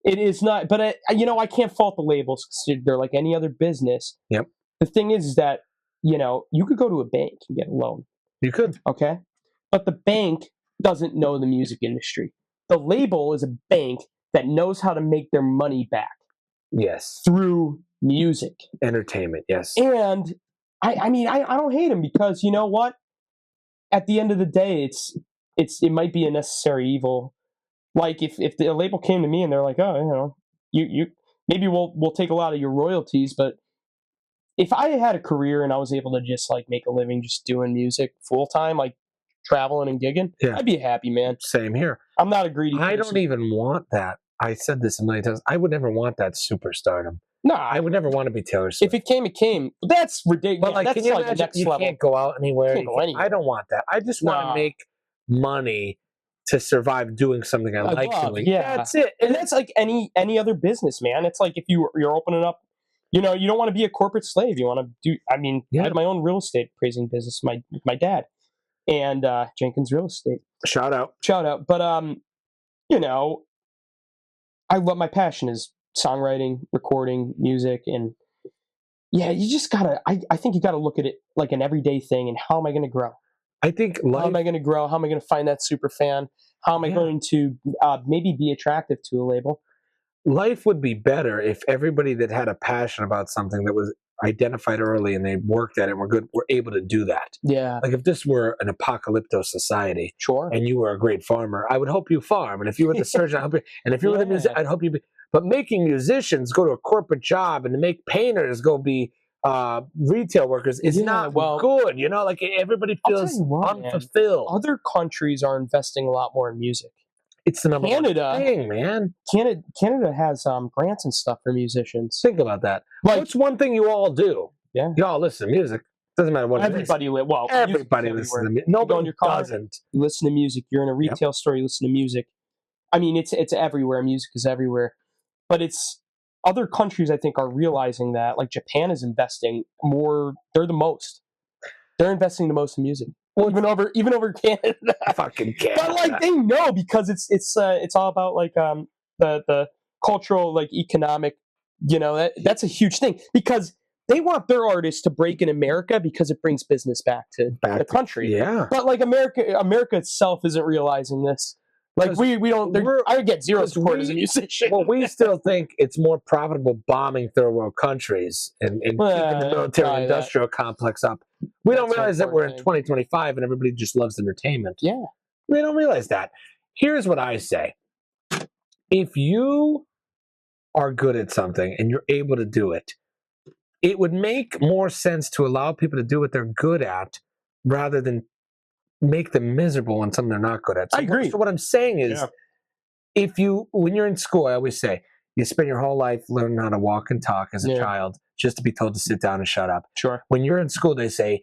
It is not, but I can't fault the labels because they're like any other business. Yep. The thing is that, you could go to a bank and get a loan. You could. Okay. But the bank doesn't know the music industry. The label is a bank that knows how to make their money back. Yes. Through music. Entertainment, yes. And I mean, I don't hate them because you know what? At the end of the day, it might be a necessary evil. Like if the label came to me and they're like, oh, you maybe we'll take a lot of your royalties, but if I had a career and I was able to just like make a living just doing music full time, like traveling and gigging, I'd be a happy man. Same here. I'm not a greedy person. I don't even want that. I said this a million times. I would never want that superstardom. No, I would never want to be Taylor Swift. If it came, it came. That's ridiculous. But like, that's can you like imagine? next You level. can't go out anywhere. Can't go anywhere. I don't want that. I just want to make money to survive doing something I like doing. Yeah, that's it. And that's like any other business, man. It's like if you're opening up, you don't want to be a corporate slave. You want to do. I mean, I had my own real estate appraising business. My dad and Jenkins Real Estate. Shout out. But I love, my passion is songwriting, recording, music, and you just gotta. I think you gotta look at it like an everyday thing. And how am I going to grow? I think how am I going to grow? How am I going to find that super fan? How am I going to maybe be attractive to a label? Life would be better if everybody that had a passion about something that was identified early and they worked at it and were able to do that. Yeah. Like if this were an apocalypto society, sure, and you were a great farmer, I would hope you farm. And if you were the surgeon, I hope you, and if you were the musician, I'd hope you be. But making musicians go to a corporate job and to make painters go be retail workers is not good. You know, like everybody feels unfulfilled. Other countries are investing a lot more in music. It's the number one thing, man. Canada has grants and stuff for musicians. Think about that. Like, what's one thing you all do? Yeah, y'all listen to music. Doesn't matter what everybody it is. Well, everybody listens to music. Nobody on your car, doesn't. You listen to music. You're in a retail store. You listen to music. I mean, it's everywhere. Music is everywhere. But it's other countries, I think, are realizing that. Like Japan is investing more. They're the most. They're investing the most in music. Well, even over Canada. Fucking Canada. But like they know because it's all about like the cultural, like economic. You know, that's a huge thing because they want their artists to break in America because it brings business back to the country. Yeah. But like America itself isn't realizing this. Like we don't. I get zero support as a musician. Well, we still think it's more profitable bombing third world countries and keeping the military-industrial complex up. We don't realize that we're in 2025 and everybody just loves entertainment. Yeah, we don't realize that. Here's what I say: if you are good at something and you're able to do it, it would make more sense to allow people to do what they're good at rather than make them miserable on something they're not good at. So I agree. So what I'm saying is, when you're in school, I always say, you spend your whole life learning how to walk and talk as a child just to be told to sit down and shut up. Sure. When you're in school, they say,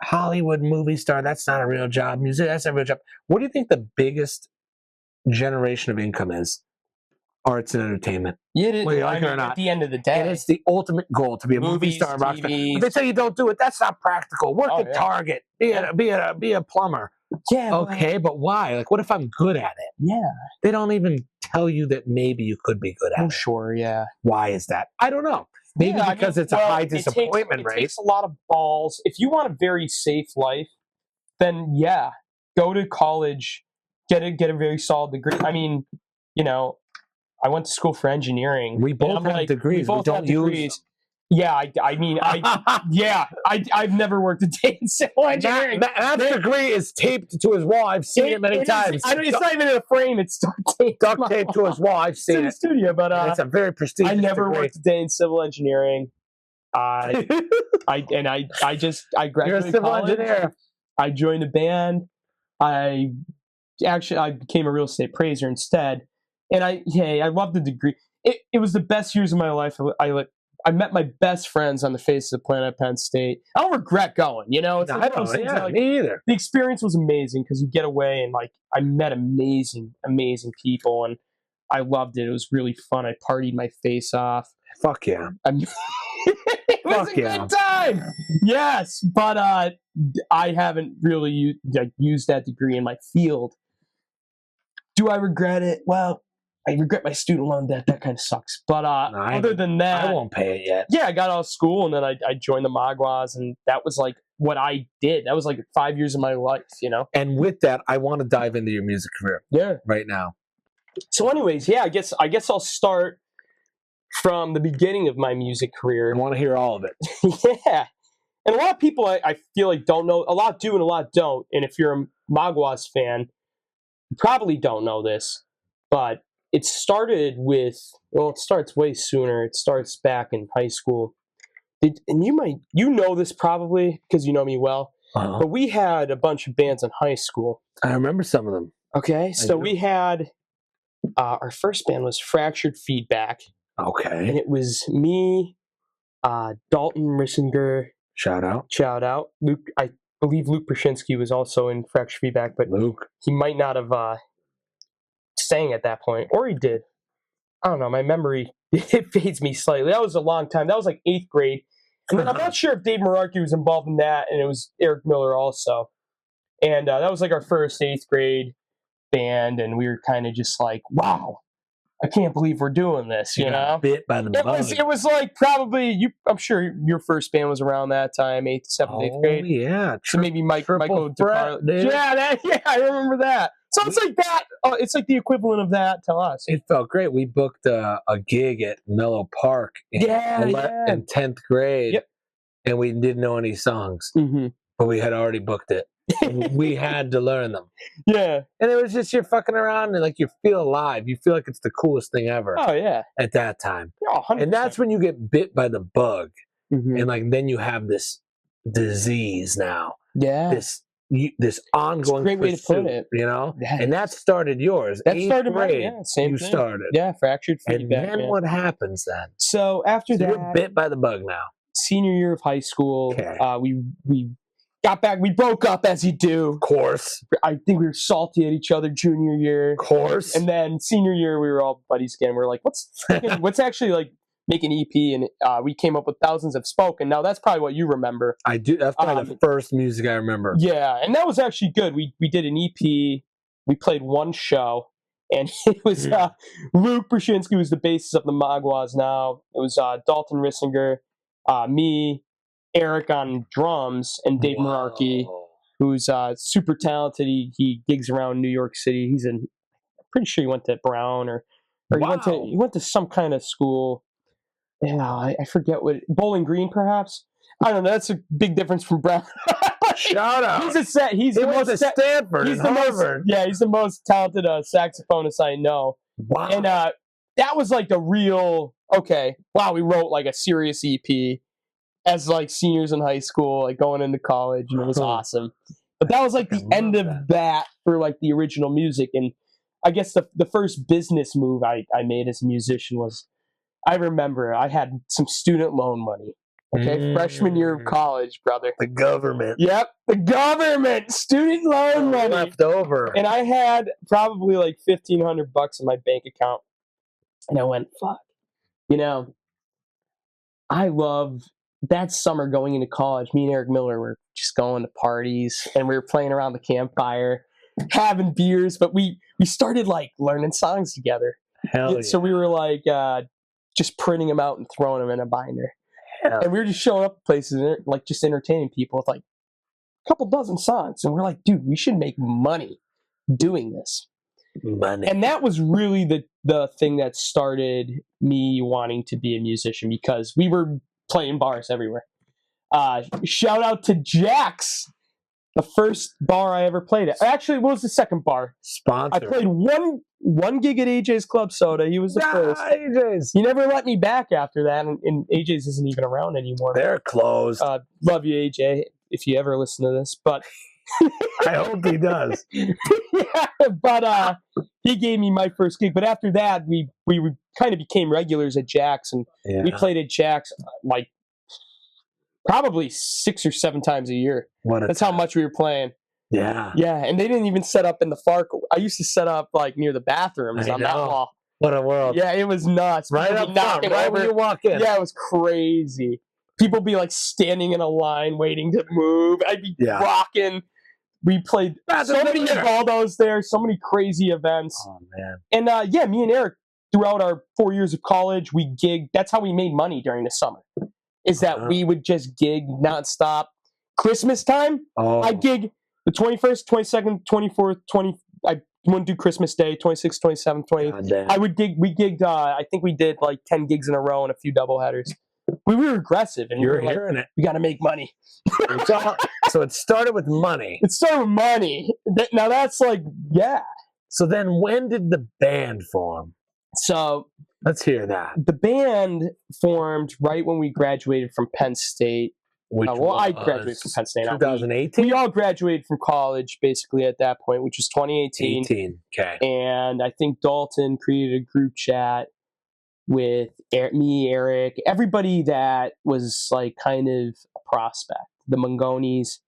Hollywood movie star, that's not a real job. Music, that's not a real job. What do you think the biggest generation of income is? Arts and entertainment. Yeah, it is. Whether you like it or not. At the end of the day. And it's the ultimate goal to be a movie star, rock star. But they say you don't do it. That's not practical. Work at Target. Be a plumber. Yeah. Okay, but why? Like, what if I'm good at it? Yeah. They don't even tell you that maybe you could be good at it. Sure, yeah. Why is that? I don't know. Maybe because it's a high disappointment rate. It takes a lot of balls. If you want a very safe life, then go to college, get a very solid degree. I mean, you know, I went to school for engineering. We both have degrees. We don't use. Yeah, I've never worked a day in civil engineering. That degree is taped to his wall. I've seen it many times. It's not even in a frame. It's duct taped to his wall. I've seen it in the studio, but it's a very prestigious. I never degree. worked a day in civil engineering. I graduated You're a civil engineer. I joined a band. I became a real estate appraiser instead. And I loved the degree. It was the best years of my life. I met my best friends on the face of the planet at Penn State. I don't regret going. You know, it's me either. The experience was amazing because you get away and like I met amazing people and I loved it. It was really fun. I partied my face off. Fuck yeah! It was a good time. Yes, but I haven't really used that degree in my field. Do I regret it? Well, I regret my student loan debt. That kind of sucks. But other than that, I won't pay it yet. Yeah, I got out of school and then I joined the Maguas, and that was like what I did. That was like 5 years of my life, you know. And with that, I want to dive into your music career. Yeah, right now. So, anyways, I guess I'll start from the beginning of my music career. I want to hear all of it. Yeah, and a lot of people I feel like don't know. A lot do and a lot don't. And if you're a Maguas fan, you probably don't know this, but it started with, it starts way sooner. It starts back in high school. And you know this probably because you know me well, but we had a bunch of bands in high school. I remember some of them. Okay, so we had, our first band was Fractured Feedback. Okay. And it was me, Dalton Rissinger. Shout out. Luke, I believe Luke Brzezinski was also in Fractured Feedback, but he might not have sang at that point, or he did. I don't know. My memory, it fades me slightly. That was a long time. That was like 8th grade. And then I'm not sure if Dave Merarkey was involved in that, and it was Eric Miller also. And that was like our first 8th grade band, and we were kind of just like, wow, I can't believe we're doing this, you know? Bit by the bug. It was like probably, I'm sure your first band was around that time, 8th, 7th, 8th grade. Yeah. So maybe Michael DeCarlo. Yeah, I remember that. So it's like that. It's like the equivalent of that to us. It felt great. We booked a gig at Mellow Park in 10th grade, and we didn't know any songs. Mm-hmm. but we had already booked it. We had to learn them. Yeah. And it was just you're fucking around and like you feel alive. You feel like it's the coolest thing ever Oh yeah. at that time. Yeah, 100%. And that's when you get bit by the bug. Mhm. And like then you have this disease now. Yeah. This ongoing great way to pursuit, put it. you know? Yeah. And that started yours. That 8th started mine, grade, yeah, same you thing. started. Yeah, fractured And feedback. then man. what happens then? So after So that, you're bit by the bug now. senior year of high school, Okay. we got back. We broke up as you do. Of course. I think we were salty at each other junior year, Of course. and then senior year we were all buddies again. We are like, what's actually like make an EP, and we came up with Thousands Have Spoken. Now that's probably what you remember. I do. That's probably the first music I remember. Yeah, and that was actually good. We did an EP. We played one show, and it was Luke Brzezinski, who's the bassist of the Maguas now. It was Dalton Rissinger, me, Eric on drums, and Dave Merarkey, who's super talented. He gigs around New York City. I'm pretty sure he went to Brown or he went to some kind of school. Yeah, I forget what, Bowling Green perhaps. I don't know. That's a big difference from Brown. Shout out. He's the most Stanford. He's the Harvard. he's the most talented saxophonist I know. Wow. And that was like a real wow. We wrote like a serious EP as like seniors in high school, like going into college, and it was awesome. But that was like the end of that for like the original music. And I guess the first business move I made as a musician was, I remember I had some student loan money. Okay, freshman year of college, brother. The government. Yep, the government, student loan money left over. and I had probably like $1,500 in my bank account, and I went, "Fuck," I love that summer going into college. Me and Eric Miller were just going to parties, and we were playing around the campfire, having beers. But we started like learning songs together. Hell yeah. So we were like just printing them out and throwing them in a binder. Hell. And we were just showing up places and like just entertaining people with like a couple dozen songs. And we're like, dude, we should make money doing this. Money. And that was really the thing that started me wanting to be a musician, because we were playing bars everywhere. Shout out to Jack's, the first bar I ever played at. Actually, what was the second bar? Sponsor. I played one gig at AJ's Club Soda. He was the first. AJ's. He never let me back after that, and AJ's isn't even around anymore. They're closed. Love you, AJ, if you ever listen to this. But I hope he does. yeah, but he gave me my first gig. But after that, we kind of became regulars at Jack's, and we played at Jack's like probably 6 or 7 times a year. That's how much we were playing. Yeah. Yeah, and they didn't even set up in the far. I used to set up like near the bathrooms on that wall. What a world. Yeah, it was nuts. Right up front, right when you walk in. Yeah, it was crazy. People be like standing in a line waiting to move. I'd be rocking. We played so many Baldos there, so many crazy events. Oh, man. And me and Eric, throughout our 4 years of college, we gigged. That's how we made money during the summer, is that we would just gig nonstop. Christmas time, I gig the 21st, 22nd, 24th, 20. I wouldn't do Christmas Day, 26th, 27th, 28th. I would gig. We gigged. I think we did like 10 gigs in a row and a few doubleheaders. We were aggressive, and you're hearing it. We got to make money. So it started with money. It started with money. Now that's like, yeah. So then, when did the band form? So let's hear that. The band formed right when we graduated from Penn State. I graduated from Penn State. 2018? We all graduated from college basically at that point, which was 2018. Okay. And I think Dalton created a group chat with me, Eric, everybody that was like kind of a prospect. The Mangonis.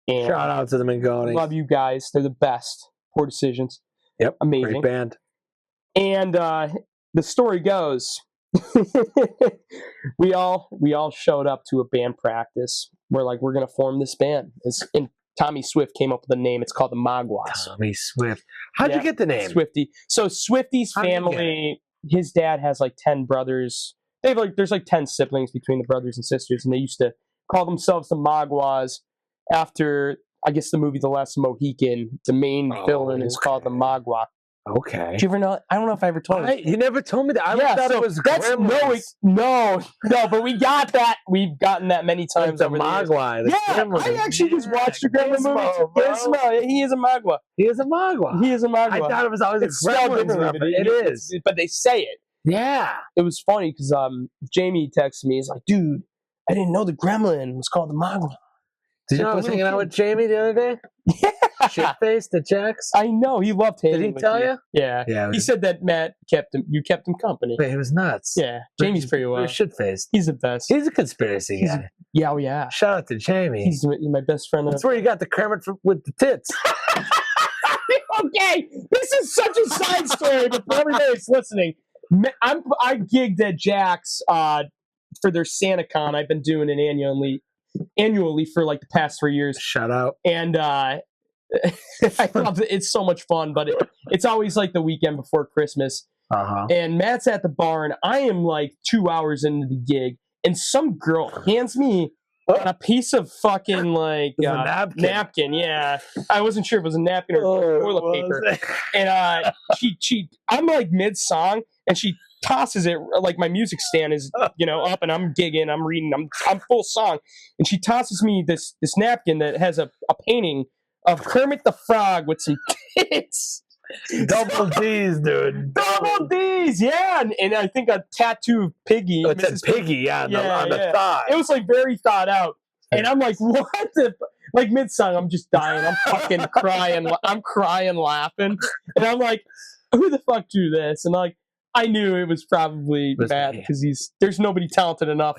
And shout out to the Mangonis. Love you guys. They're the best. Poor Decisions. Yep. Amazing. Great band. And the story goes, we all showed up to a band practice. We're like, we're gonna form this band. And Tommy Swift came up with the name. It's called the Maguas. Tommy Swift. How'd you get the name? Swifty. So Swifty's family, his dad has like 10 brothers. There's like 10 siblings between the brothers and sisters, and they used to call themselves the Maguas after, I guess, the movie The Last Mohican. The main villain is called the Magua. Okay. Did you ever know? I don't know if I ever told you. You never told me that. I thought it was Gremlins. No, but we got that. We've gotten that many times Like over the the years. Mogwai. I actually just watched the Gremlin movie. Gizmo. He is a Magua. He is a Mogwai. He is a Magua. I thought it was always It's a spelled Gremlins differently, reference. but It is. But they say it. Yeah. It was funny because Jamie texted me. He's like, dude, I didn't know the Gremlin was called the Magua. Did you know I was hanging out with Jamie the other day? Yeah. Shit-faced at Jack's? I know. He loved hanging Did he with tell you? Yeah. Yeah. He said that you kept him company. Wait, he was nuts. Yeah. Jamie's pretty well. Shit-faced. He's the best. He's a conspiracy guy. Yeah, oh yeah. Shout out to Jamie. He's my best friend. That's where you got the Kermit with the tits. Okay, this is such a side story, but for everybody that's listening, I gigged at Jack's for their SantaCon. I've been doing it annually for like the past 3 years. Shout out. And I love it. It's so much fun, but it's always like the weekend before Christmas. Uh-huh. And Matt's at the bar, and I am like 2 hours into the gig, and some girl hands me a piece of fucking like napkin. Yeah, I wasn't sure if it was a napkin or toilet paper. And I'm like mid song, and she tosses it like my music stand is up, and I'm gigging, I'm reading, I'm full song, and she tosses me this napkin that has a painting of Kermit the Frog with some tits. Double D's, dude. Double D's, yeah. And I think a tattoo of Piggy. Oh, it said Piggy, on the thigh. It was like very thought out. And I'm like, what the? Like mid-song, I'm just dying. I'm fucking crying. I'm crying, laughing. And I'm like, who the fuck drew this? And like, I knew it was probably Matt because there's nobody talented enough.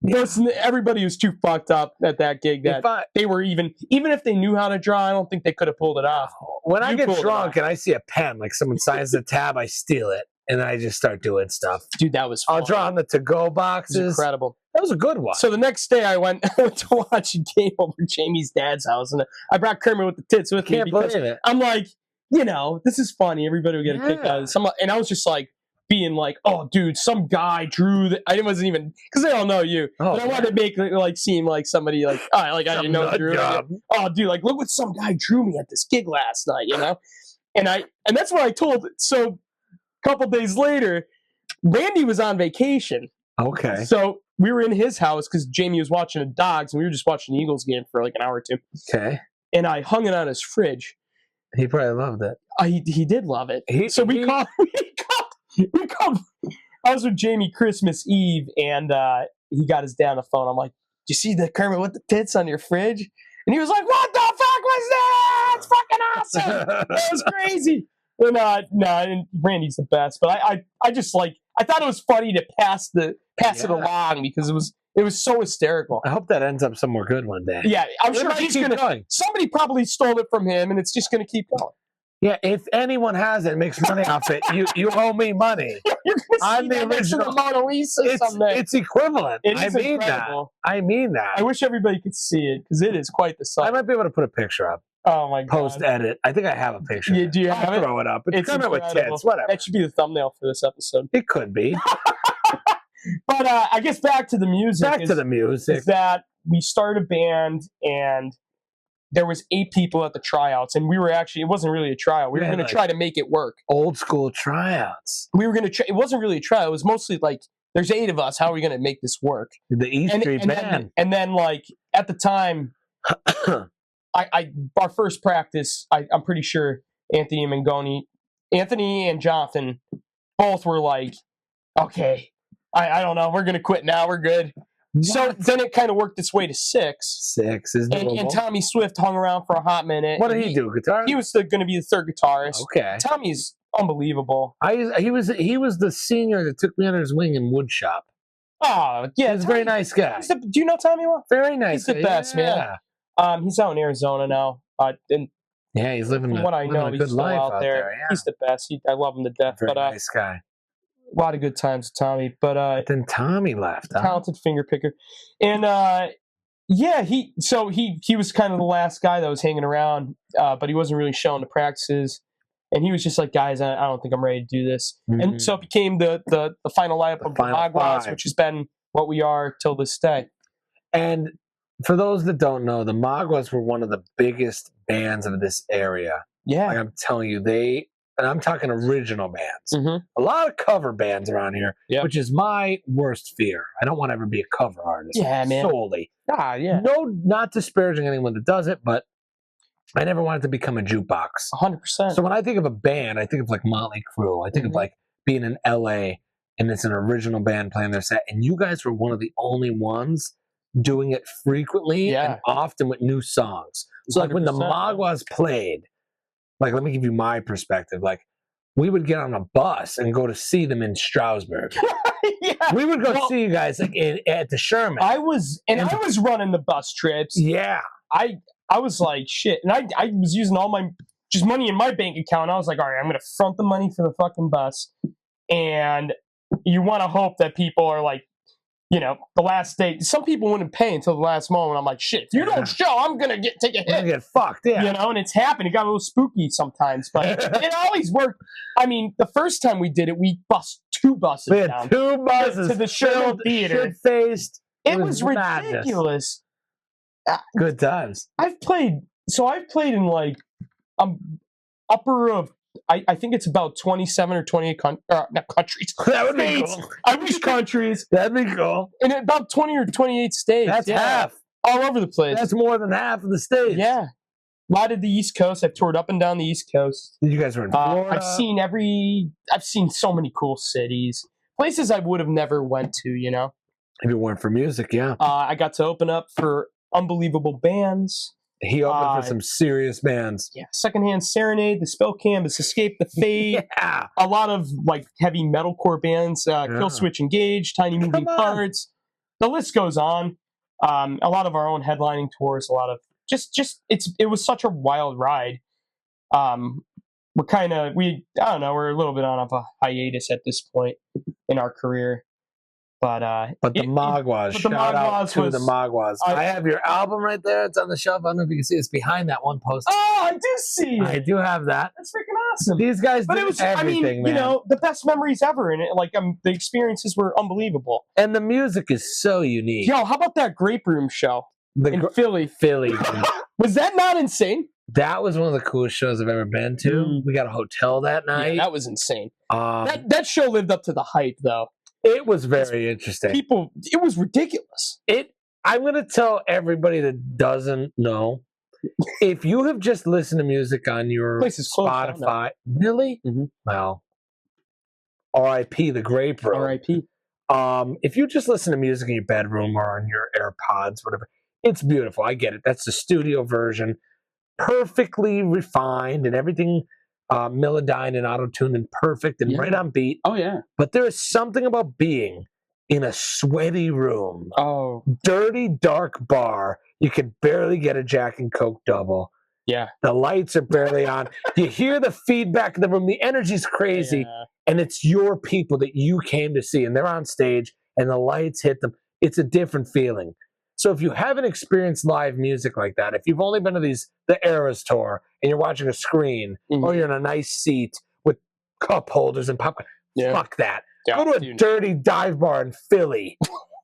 Listen, everybody was too fucked up at that gig that they were even if they knew how to draw, I don't think they could have pulled it off. When I get drunk and I see a pen, like someone signs the tab, I steal it. And then I just start doing stuff. Dude, that was fun. I'll draw on the to-go boxes. It was incredible. That was a good one. So the next day I went to watch a game over at Jamie's dad's house. And I brought Kermit with the tits with me because I'm like, this is funny. Everybody will get a kick out of this. And I was just like, being like, oh, dude, some guy drew that. I wasn't even, because they all know you. But I wanted to make like seem like somebody like, I didn't know Drew. Oh, dude, like, look what some guy drew me at this gig last night, And that's what I told. So a couple days later, Randy was on vacation. Okay. So we were in his house because Jamie was watching the Dogs, and we were just watching the Eagles game for like an hour or two. Okay. And I hung it on his fridge. He probably loved it. He did love it. We called. I was with Jamie Christmas Eve, and he got his dad on the phone. I'm like, "Do you see the Kermit with the tits on your fridge?" And he was like, "What the fuck was that? It's fucking awesome! It was crazy." And and Randy's the best. But I just like, I thought it was funny to pass it along because it was so hysterical. I hope that ends up somewhere good one day. Yeah, I'm sure he's gonna. Somebody probably stole it from him, and it's just gonna keep going. Yeah, if anyone has it, makes money off it, you owe me money. I'm the original Mona Lisa someday. It's equivalent. I mean incredible. That. I mean that. I wish everybody could see it because it is quite the sight. I might be able to put a picture up. Oh my god! Post edit. I think I have a picture. Yeah, do you have it? Throw it up. It's coming with tits. Whatever. That should be the thumbnail for this episode. It could be. But I guess back to the music. Is that we started a band and there was 8 people at the tryouts, and we were actually, it wasn't really a tryout. We were going to try to make it work. Old school tryouts. We were going to try, it wasn't really a tryout. It was mostly like, there's 8 of us. How are we going to make this work? The E Street band. And then like at the time, our first practice, I'm pretty sure Anthony and Jonathan both were like, okay, I don't know. We're going to quit now. We're good. What? So then it kind of worked its way to 6. 6 is doable. And Tommy Swift hung around for a hot minute. What did he do? Guitar? He was going to be the third guitarist. Okay. Tommy's unbelievable. He was the senior that took me under his wing in woodshop. Oh, yeah. He's a very nice guy. Do you know Tommy well? Very nice. He's the best, man. He's out in Arizona now. Yeah, he's living what I know, he's still out there. Yeah. He's the best. I love him to death. Very nice guy. A lot of good times with Tommy, but then Tommy left. Talented finger picker, and he was kind of the last guy that was hanging around, but he wasn't really showing the practices, and he was just like, guys, I don't think I'm ready to do this, and so it became the final lineup of the Maguas, which has been what we are till this day. And for those that don't know, the Maguas were one of the biggest bands of this area. Yeah, like I'm telling you, they and I'm talking original bands. Mhm. A lot of cover bands around here, Yeah. which is my worst fear. I don't want to ever be a cover artist. Yeah, man. Solely. Yeah. No, not disparaging anyone that does it, but I never wanted to become a jukebox. 100%. So when I think of a band, I think of like Motley Crue. I think of like being in LA and it's an original band playing their set. And you guys were one of the only ones doing it frequently and often with new songs. So like when the Maguas played, like let me give you my perspective. Like we would get on a bus and go to see them in Stroudsburg. We would go see you guys like at the Sherman. I was running the bus trips. Yeah. I was like, shit. And I was using all my just money in my bank account. I was like, all right, I'm going to front the money for the fucking bus. And you want to hope that people are like, you know, the last day. Some people wouldn't pay until the last moment. I'm like, shit, if you don't show, I'm going to take a hit. You're gonna get fucked, yeah. You know, and it's happened. It got a little spooky sometimes, but it always worked. I mean, the first time we did it, we bussed 2 buses We had down 2 buses to the Sherman Theater. Shit-faced. It was ridiculous. Good times. I've played in like upper of I think it's about 27 or 28 not countries. That would be states. cool. I wish countries. That'd be cool. And about 20 or 28 states. That's half. All over the place. That's more than half of the states. Yeah. A lot of the East Coast. I've toured up and down the East Coast. You guys were in Florida. I've seen so many cool cities. Places I would have never went to, you know. If it weren't for music, yeah. I got to open up for unbelievable bands. He opened for some serious bands. Yeah, Secondhand Serenade, The Spell Canvas, Escape the Fate. Yeah. A lot of like heavy metalcore bands, Kill Switch Engage, Tiny Moving Parts. The list goes on. A lot of our own headlining tours. A lot of it was such a wild ride. We're I don't know, we're a little bit on a hiatus at this point in our career. But the Maguas, shout out to the Maguas. I have your album right there. It's on the shelf. I don't know if you can see it. It's behind that one poster. Oh, I do see it. I do have that. That's freaking awesome. These guys but did it was, everything, man. You know, the best memories ever. And the experiences were unbelievable. And the music is so unique. Yo, how about that Grape Room show in Philly? Philly. Was that not insane? That was one of the coolest shows I've ever been to. We got a hotel that night. Yeah, that was insane. That show lived up to the hype, though. It was very interesting. It was ridiculous. I'm going to tell everybody that doesn't know, if you have just listened to music on your Spotify, really? Mm-hmm. Well, R.I.P. the Grape Room. R.I.P. If you just listen to music in your bedroom or on your AirPods, whatever, it's beautiful. I get it. That's the studio version. Perfectly refined and everything melodine and auto-tuned and perfect and right on beat. Oh, yeah. But there is something about being in a sweaty room. Oh. Dirty, dark bar. You can barely get a Jack and Coke double. Yeah. The lights are barely on. You hear the feedback in the room. The energy's crazy. Yeah. And it's your people that you came to see. And they're on stage and the lights hit them. It's a different feeling. So if you haven't experienced live music like that, if you've only been to the Eras tour and you're watching a screen or you're in a nice seat with cup holders and popcorn, fuck that. Go to a dirty dive bar in Philly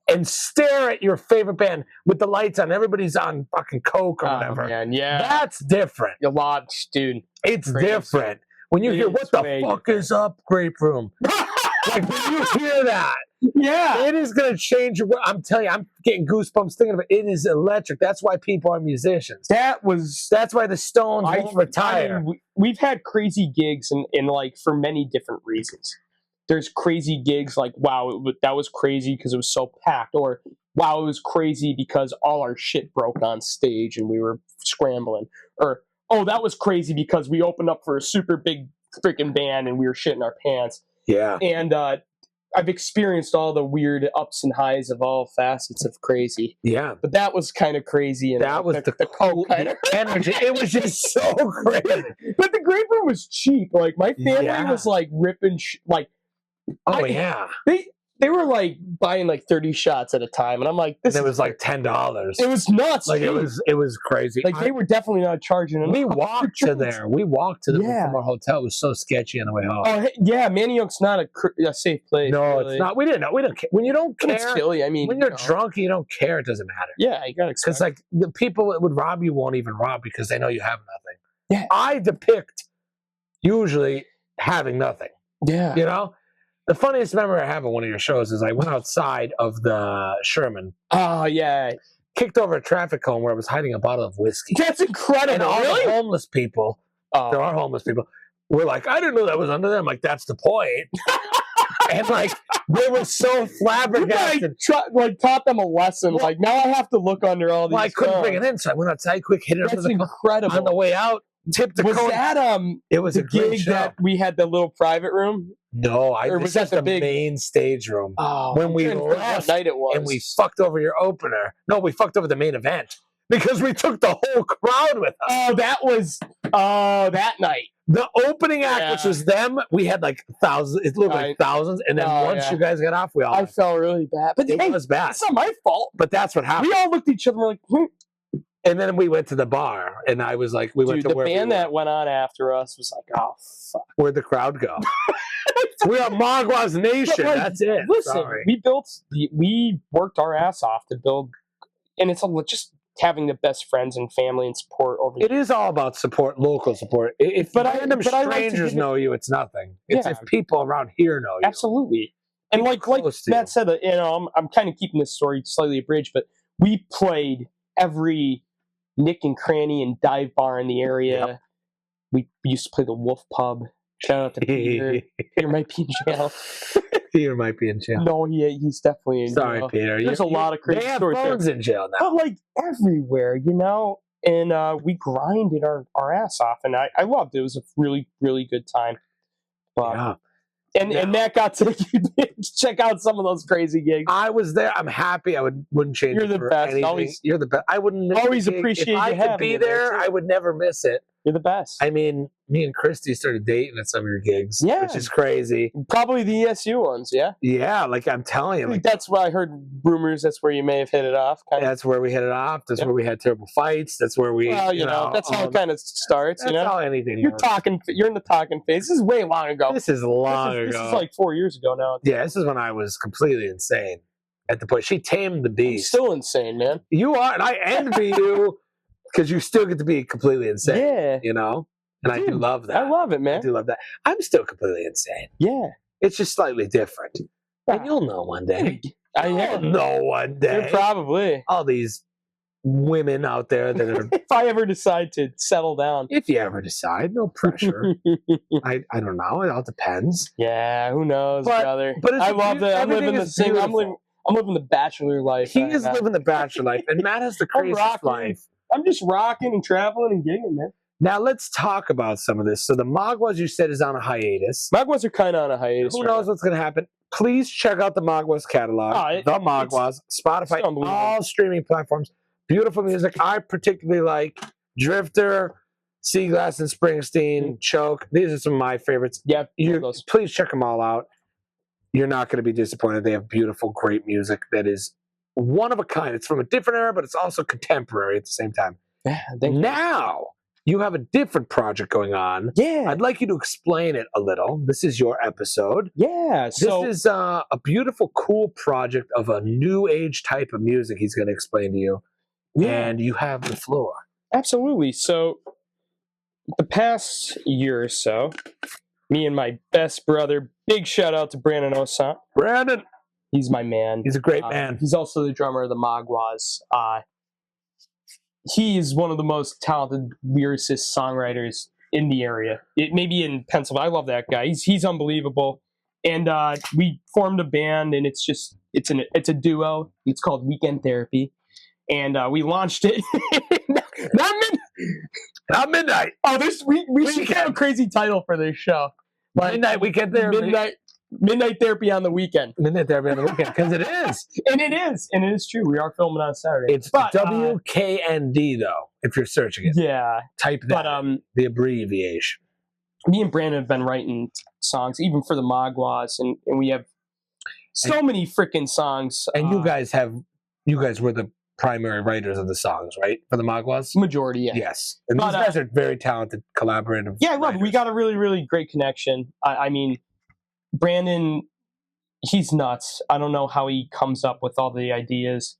and stare at your favorite band with the lights on. Everybody's on fucking Coke or whatever. Man, yeah. That's different. A lot, dude. It's different. When you hear, what the fuck is up, Grape Room? Like, when you hear that, it is going to change your. I'm telling you, I'm getting goosebumps thinking of it. It is electric. That's why people are musicians. That's why the Stones won't retire. I mean, we've had crazy gigs in like for many different reasons. There's crazy gigs like, wow, that was crazy because it was so packed, or wow, it was crazy because all our shit broke on stage and we were scrambling, or oh, that was crazy because we opened up for a super big freaking band and we were shitting our pants. Yeah. And I've experienced all the weird ups and highs of all facets of crazy. Yeah. But that was kind of crazy. And that was the cool kind of energy. It was just so crazy. But the Grape Room was cheap. Like, my family was like ripping, They were like buying like 30 shots at a time, and I'm like, "This." It was like $10. It was nuts. Like, it was crazy. Like, they were definitely not charging enough. We walked to there. We walked to the from our hotel. It was so sketchy on the way home. Oh yeah, Manioc not a safe place. No, really. It's not. We didn't know. We don't care. When you don't care, it's Philly. I mean, when you're drunk, you don't care. It doesn't matter. Yeah, you gotta. Because like the people that would rob you won't even rob because they know you have nothing. Yeah, I depict usually having nothing. Yeah. You know, the funniest memory I have of one of your shows is I went outside of the Sherman, Oh yeah. kicked over a traffic cone where I was hiding a bottle of whiskey, That's incredible. and all the Really? homeless people. There Oh. are homeless people. We're like, I didn't know that was under there. I'm like, that's the point. And like, they were so You flabbergasted. taught them a lesson. Like, now I have to look under all these. Well, I couldn't phones. bring it in, so I went outside quick, hit it under That's the cone. incredible. On the way out, tipped the Was cone. that It was the a great gig show. that we had the little private room? No, Or this was that is the the big- main stage room. Oh, When I'm we trying to think left, what night it was, And we fucked over your opener. No, we fucked over the main event because we took the whole crowd with us. Oh, that was that night. The opening act, Yeah. which was them, we had like thousands. It looked like thousands, and then once yeah. you guys got off, we all. I felt really bad, but it hey, was bad, it's not my fault. but that's what happened. We all looked at each other and were like, And then we went to the bar, and I was like, we went dude, to the where band that went on after us was like, oh fuck. where'd the crowd go? We are Maguas Nation. But, like, That's it. Listen, Sorry. we worked our ass off to build, and it's just having the best friends and family and support over. It is all about support, local support. If random I like to strangers give it- know you, it's nothing. It's Yeah. if people around here know you. Absolutely. And like close to Matt you. said, I'm kind of keeping this story slightly abridged, but we played every nick and cranny and dive bar in the area. Yep. We used to play the Wolf Pub. Shout out to Peter. Peter might be in jail. Peter might be in jail. No, he's definitely in Sorry, jail. Peter. There's a lot of crazy They have stories there. phones in jail now. But like everywhere, and we grinded our ass off, and I loved it. It was a really, really good time. But, Yeah. and Matt got to check out some of those crazy gigs. I was there. I'm happy. I wouldn't change You're it the for best. anything. Always- You're the best. I wouldn't miss Always a gig. appreciate If I you could having be me there, there, too. I would never miss it. You're the best. I mean, me and Christy started dating at some of your gigs, Yeah. which is crazy. Probably the ESU ones, yeah. Yeah, like I'm telling you, I think like, that's why I heard rumors. That's where you may have hit it off. Kind of. that's where we hit it off. That's Yeah. where we had terrible fights. That's where we, Well, that's how it kind of starts. That's how anything You're works. talking. You're in the talking phase. This is way long ago. This is long ago. This is like 4 years ago now. Yeah, this is when I was completely insane. At the point she tamed the I'm beast. still insane, man. You are, and I envy you because you still get to be completely insane. Yeah. You know, and I do Dude, love that. I love it, I man. do love that. I'm still completely insane. Yeah. It's just slightly different, Yeah. and you'll know one day. I You'll am. know one day. You're probably. All these women out there that are. If I ever decide to settle down. If you ever decide, no pressure. I don't know. It all depends. Yeah, who knows, But- brother? but it's I a love beau- that. I'm everything living the is same. beautiful. I'm living the bachelor life. He right is now. living the bachelor life, and Matt has the I'm craziest rocking. life. I'm just rocking and traveling and gigging, man. Now let's talk about some of this. So the Maguas, you said, is on a hiatus. Maguas are kind of on a hiatus. Who right knows now. what's going to happen? Please check out the Maguas catalog. Oh, The Maguas, Spotify, unbelievable. all streaming platforms. Beautiful music. I particularly like Drifter, Seaglass and Springsteen, Choke. These are some of my favorites. Yeah, You, those. please check them all out. You're not going to be disappointed. They have beautiful, great music that is one of a kind. It's from a different era, but it's also contemporary at the same time. Yeah, thank you. Now, you have a different project going on. Yeah, I'd like you to explain it a little. This is your episode. yeah. So This is a beautiful, cool project of a new age type of music he's going to explain to you. yeah, And you have the floor. absolutely. So the past year or so, me and my best brother, big shout out to Brandon Osant. Brandon, He's my man. he's a great man. He's also the drummer of the Maguas. He is one of the most talented lyricists, songwriters in the area. Maybe in Pennsylvania. I love that guy. He's unbelievable. And we formed a band, and it's a duo. It's called Weekend Therapy, and we launched it. Not midnight. Oh, we should have a crazy title for this show. Midnight weekend therapy. Midnight Therapy on the weekend. Midnight therapy on the weekend, because it is. And it is true. We are filming on Saturday. It's But, WKND though. If you're searching it, yeah. type that. But the abbreviation. me and Brandon have been writing songs, even for the Maguas, and we have so many freaking songs. And you guys were the primary writers of the songs, right? For the Maguas? Majority, yeah. Yes. And But, these guys are very talented, collaborative. Yeah, I love it. We writers. got a really, really great connection. I mean, Brandon, he's nuts. I don't know how he comes up with all the ideas,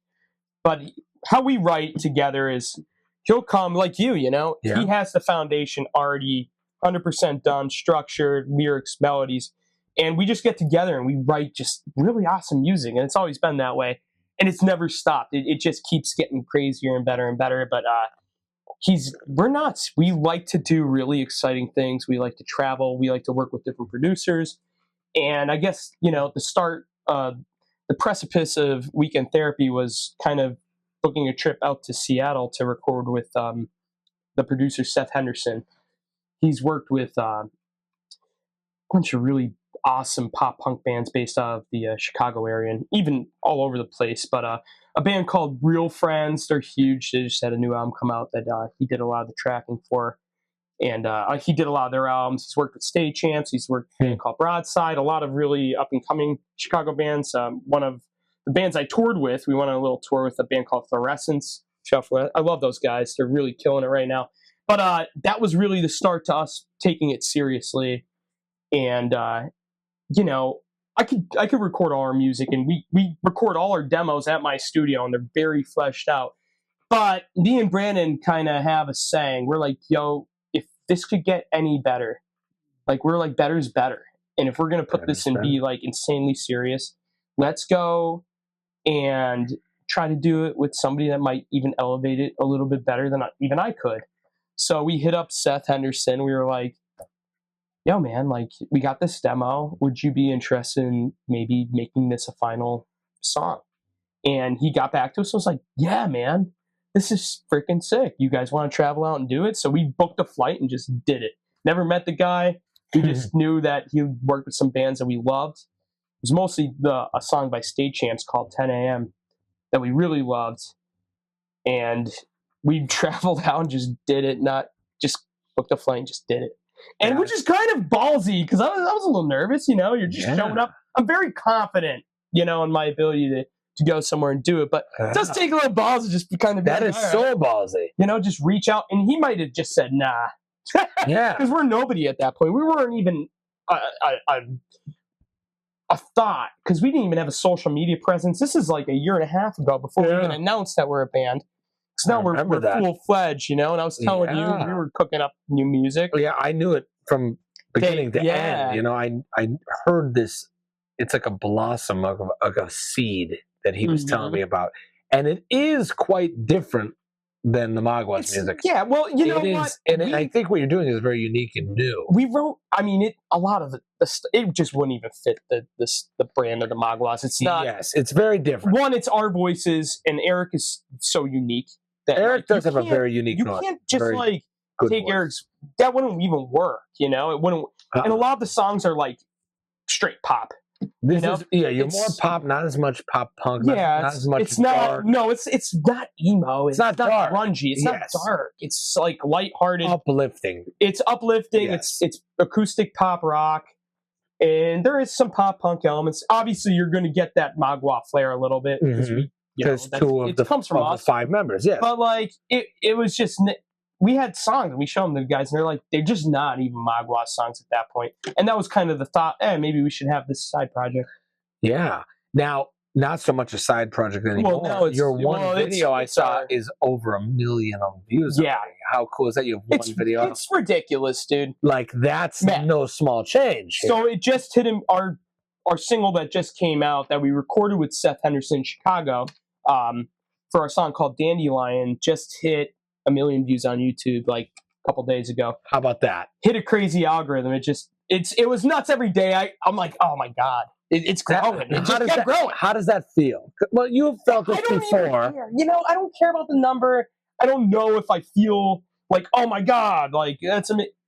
but how we write together is he'll come like you know. Yeah. He has the foundation already 100% done, structured, lyrics, melodies. And we just get together and we write just really awesome music. And it's always been that way. And it's never stopped. It just keeps getting crazier and better and better. But we're nuts. We like to do really exciting things. We like to travel. We like to work with different producers. And I guess, the precipice of Weekend Therapy was kind of booking a trip out to Seattle to record with the producer Seth Henderson. He's worked with a bunch of really awesome pop punk bands based out of the Chicago area and even all over the place. But a band called Real Friends, they're huge. They just had a new album come out that he did a lot of the tracking for. And he did a lot of their albums. He's worked with Stage Champs. He's worked with a band called Broadside, a lot of really up-and-coming Chicago bands. One of the bands I toured with, we went on a little tour with a band called Fluorescence. I love those guys. They're really killing it right now. But that was really the start to us taking it seriously. And, I could record all our music, and we record all our demos at my studio, and they're very fleshed out. But me and Brandon kind of have a saying. We're like, yo, if this could get any better, like we're like, better's better. And if we're going to put this and be like insanely serious, let's go and try to do it with somebody that might even elevate it a little bit better than even I could. So we hit up Seth Henderson. We were like, yo, man, like, we got this demo. Would you be interested in maybe making this a final song? And he got back to us. I was like, yeah, man, this is freaking sick. You guys want to travel out and do it? So we booked a flight and just did it. Never met the guy. We just knew that he worked with some bands that we loved. It was mostly a song by State Champs called 10 a.m. that we really loved. And we traveled out and just did it, not just booked a flight and just did it. And which is kind of ballsy because I was a little nervous, you're just showing up. I'm very confident, in my ability to go somewhere and do it. But it does take a little balls to just kind of be that like, is so ballsy. Just reach out. And he might have just said, nah. Yeah. Because we're nobody at that point. We weren't even a thought because we didn't even have a social media presence. This is like a year and a half ago before we even announced that we're a band. So now we're full-fledged, and I was telling you, we were cooking up new music. Yeah, I knew it from beginning to end. I heard this. It's like a blossom of a seed that he was telling me about. And it is quite different than the Maguas music. Yeah, well, you know what? And I think what you're doing is very unique and new. We wrote, a lot of it just wouldn't even fit the brand of the Maguas. It's not. Yes, it's very different. One, it's our voices, and Eric is so unique. That, Eric does have a very unique voice. You can't just take voice. Eric's. That wouldn't even work, It wouldn't. And a lot of the songs are like straight pop. You're more pop, not as much pop punk. Yeah, not as much. It's dark. No, it's not emo. It's not dark. Grungy. It's not dark. It's like lighthearted, uplifting. It's uplifting. Yes. It's acoustic pop rock, and there is some pop punk elements. Obviously, you're going to get that Magua flair a little bit because because two of the 5 members, yes. But like it was just, we had songs and we showed them to the guys and they're just not even Magua songs at that point. And that was kind of the thought, maybe we should have this side project. Yeah. Now, not so much a side project anymore. Well, your video I saw is over 1 million views. Yeah. How cool is that? You have one video. It's ridiculous, dude. Like, that's no small change here. So it just hit him, our single that just came out that we recorded with Seth Henderson in Chicago, for our song called Dandelion, just hit 1 million views on YouTube like a couple days ago. How about that? Hit a crazy algorithm. It was nuts every day. I'm like, oh my God, it's growing. It just kept growing. How does that feel? Well, you've felt this before. I don't care about the number. I don't know if I feel like, oh my God, like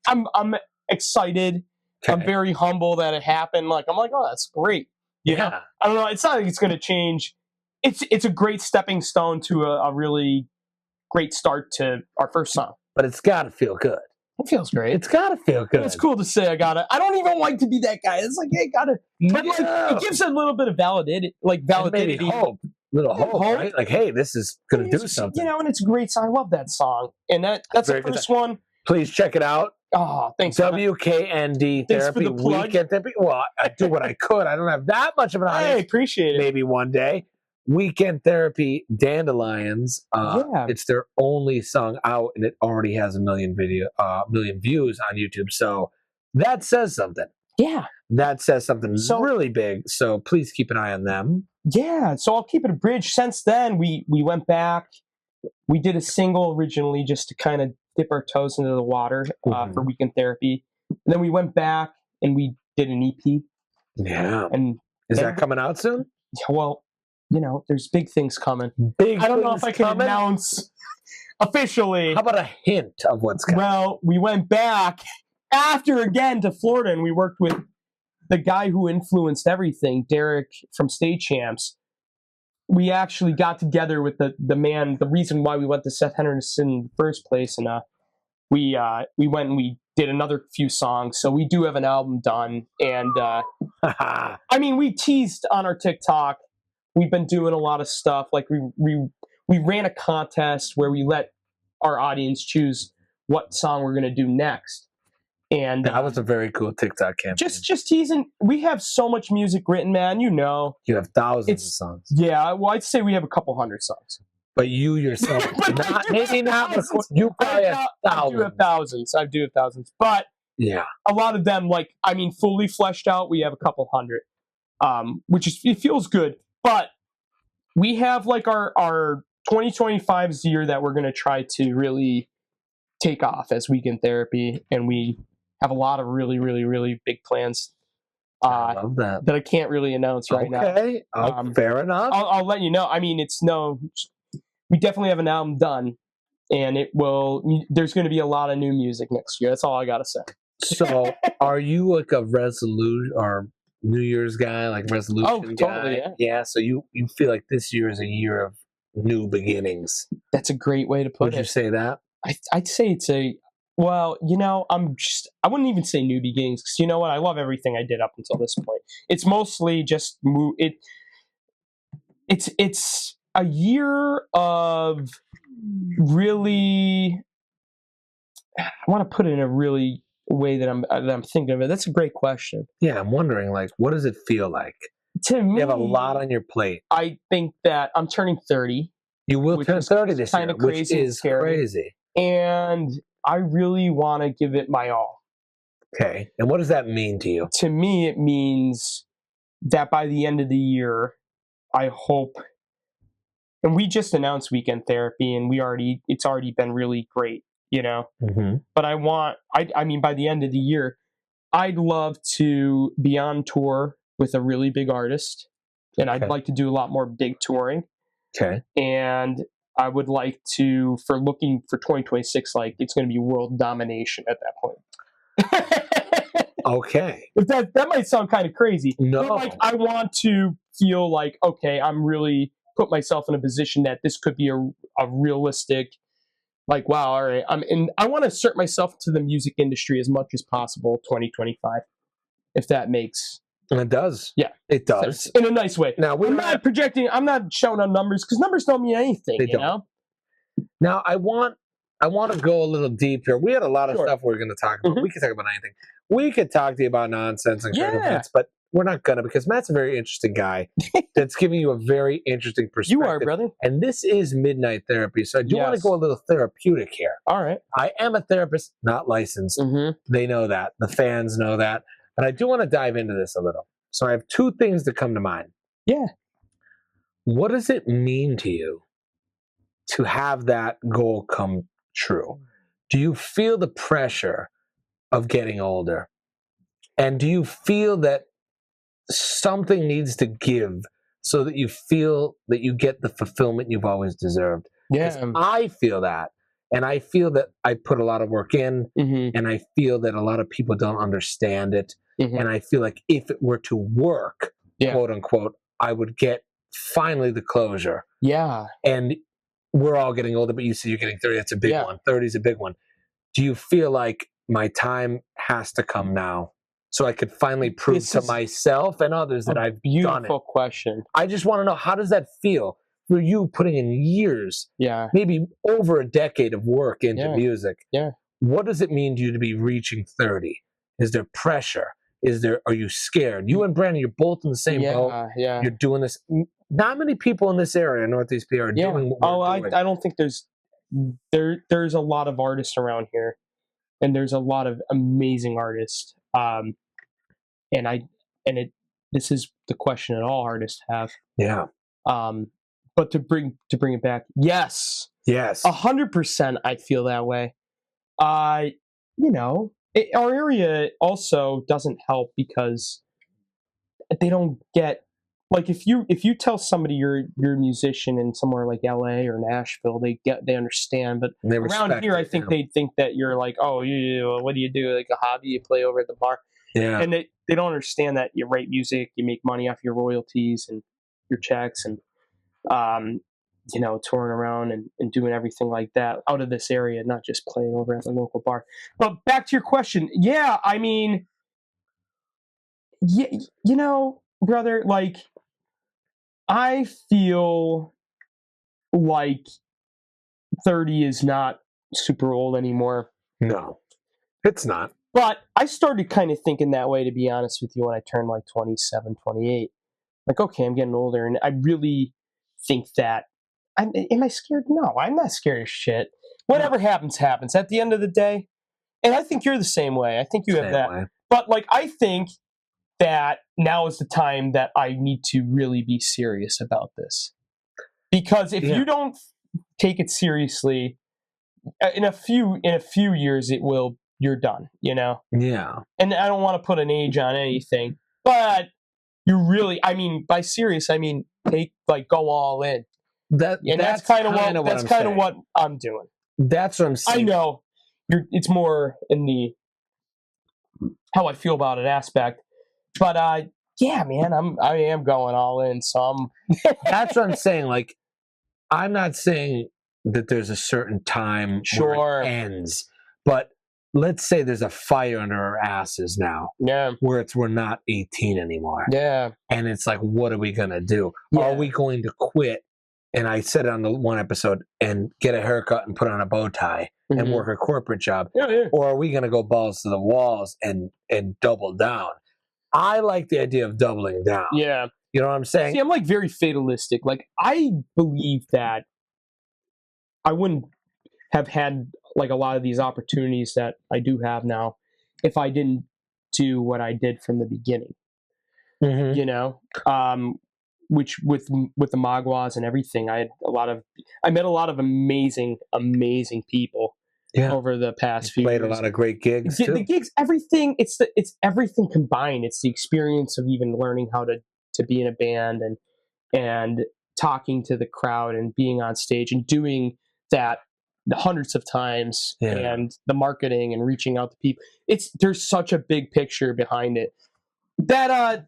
I'm excited. Okay. I'm very humble that it happened. Like, I'm like, oh, that's great. I don't know. It's not like it's going to change. It's a great stepping stone to a really great start to our first song. But it's got to feel good. It feels great. It's got to feel good. It's cool to say I don't even like to be that guy. It's like, hey, gotta. But like, it gives a little bit of validity. Maybe hope. Little hope, right? Like, hey, this is going to do something. And it's a great song. I love that song. And that's the first one. Please check it out. Oh, thanks. WKND Therapy. Thanks for the plug. Weekend Therapy. Well, I do what I could. I don't have that much of an audience. I appreciate it. Maybe one day. Weekend Therapy Dandelions. It's their only song out, and it already has a million views on YouTube. So that says something. Yeah. That says something really big. So please keep an eye on them. Yeah. So I'll keep it abridged. Since then, we went back. We did a single originally just to kind of dip our toes into the water for Weekend Therapy. And then we went back and we did an EP. Yeah. And is that coming out soon? Well, you know, there's big things coming. I don't know if I can announce officially. How about a hint of what's coming? Well, we went back after again to Florida, and we worked with the guy who influenced everything, Derek from Stage Champs. We actually got together with the man, the reason why we went to Seth Henderson in the first place, and we went and we did another few songs. So we do have an album done, and I mean, we teased on our TikTok. We've been doing a lot of stuff. Like we ran a contest where we let our audience choose what song we're going to do next. And that was a very cool TikTok campaign. Just teasing. We have so much music written, man. You know, you have thousands of songs. Yeah, well, I'd say we have a couple hundred songs. But you yourself, maybe not. You probably have thousands. I do have thousands. But yeah, a lot of them, like, I mean, fully fleshed out, we have a couple hundred, which is, it feels good. But we have like our 2025's year that we're going to try to really take off as Weekend Therapy, and we have a lot of really, really, really big plans. I love that. That I can't really announce right now. Okay, fair enough. I'll let you know. I mean, we definitely have an album done, and there's going to be a lot of new music next year. That's all I got to say. So, are you like a resolution or New Year's guy, like resolution guy? Totally, yeah. So you feel like this year is a year of new beginnings. That's a great way to put it. Would you say that? I'd say it's well, you know, I wouldn't even say new beginnings, because you know what? I love everything I did up until this point. It's mostly just it's a year of really, I want to put it in a really way that I'm thinking of it. That's a great question. Yeah, I'm wondering, like, what does it feel like? To me, you have a lot on your plate. I think that I'm turning 30. You will turn 30 this year, which is crazy. And I really want to give it my all. Okay. And what does that mean to you? To me, it means that by the end of the year, I hope, and we just announced Weekend Therapy, and it's already been really great, you know? Mm-hmm. But I mean, by the end of the year, I'd love to be on tour with a really big artist, and I'd like to do a lot more big touring. Okay. And I would like to, for 2026, like, it's going to be world domination at that point. Okay. That might sound kind of crazy. No. But, like, I want to feel like, okay, I'm really put myself in a position that this could be a realistic, like, wow, all right. And I want to assert myself to the music industry as much as possible 2025, if that makes. And it does. Yeah. It does. In a nice way. Now, I'm not projecting, I'm not showing on numbers, because numbers don't mean anything, you know? Now, I want to go a little deep here. We had a lot of stuff we're going to talk about. Mm-hmm. We could talk about anything. We could talk to you about nonsense and current events, but we're not going to, because Matt's a very interesting guy that's giving you a very interesting perspective. You are, brother. And this is Midnight Therapy, so I do want to go a little therapeutic here. All right. I am a therapist, not licensed. Mm-hmm. They know that. The fans know that. But I do want to dive into this a little. So I have two things that come to mind. Yeah. What does it mean to you to have that goal come true? Do you feel the pressure of getting older? And do you feel that something needs to give so that you feel that you get the fulfillment you've always deserved? Yeah. I feel that. And I feel that I put a lot of work in, and I feel that a lot of people don't understand it. And I feel like if it were to work, quote unquote, I would get finally the closure. Yeah. And we're all getting older, but you say you're getting 30. That's a big one. 30 is a big one. Do you feel like my time has to come now so I could finally prove to myself and others that I've done it? Beautiful question. I just want to know, how does that feel for you, putting in years, maybe over a decade of work into music? Yeah. What does it mean to you to be reaching 30? Is there pressure? Are you scared? You and Brandon, you're both in the same boat. Yeah. You're doing this. not many people in this area, Northeast PA, are doing what we're doing. I don't think there's a lot of artists around here, and there's a lot of amazing artists. This is the question that all artists have. Yeah. But to bring it back, yes, 100%. I feel that way. Our area also doesn't help because they don't get, like, if you tell somebody you're a musician in somewhere like LA or Nashville, they understand. But around here, I think they think that you're like, oh, what do you do? Like a hobby? You play over at the bar? Yeah. And they don't understand that you write music, you make money off your royalties and your checks, and touring around and doing everything like that out of this area, not just playing over at the local bar. But back to your question, I mean, brother, like, I feel like 30 is not super old anymore. No, it's not. But I started kind of thinking that way, to be honest with you, when I turned like 27, 28. Like, okay, I'm getting older, and I really think that, am I scared? No, I'm not scared of shit. Whatever happens, happens at the end of the day. And I think you're the same way. I think you have that. Way. But, like, I think that now is the time that I need to really be serious about this. Because if you don't take it seriously, in a few years, you're done, Yeah. And I don't want to put an age on anything, but you really, I mean, by serious, I mean, go all in. That's kind of what I'm doing. That's what I'm saying. I know it's more in the how I feel about it aspect, but man, I am going all in. So that's what I'm saying. Like, I'm not saying that there's a certain time where it ends, but let's say there's a fire under our asses now. Yeah. Where we're not 18 anymore. Yeah. And it's like, what are we going to do? Yeah. Are we going to quit? And I said it on the one episode, and get a haircut and put on a bow tie and work a corporate job. Yeah. Or are we going to go balls to the walls and double down? I like the idea of doubling down. Yeah. You know what I'm saying? See, I'm like very fatalistic. Like, I believe that I wouldn't have had like a lot of these opportunities that I do have now if I didn't do what I did from the beginning. Which with the Maguas and everything, I met a lot of amazing people over the past few years. Played a lot of great gigs. The gigs, everything, it's everything combined. It's the experience of even learning how to be in a band and talking to the crowd and being on stage and doing that hundreds of times, and the marketing and reaching out to people. There's such a big picture behind it that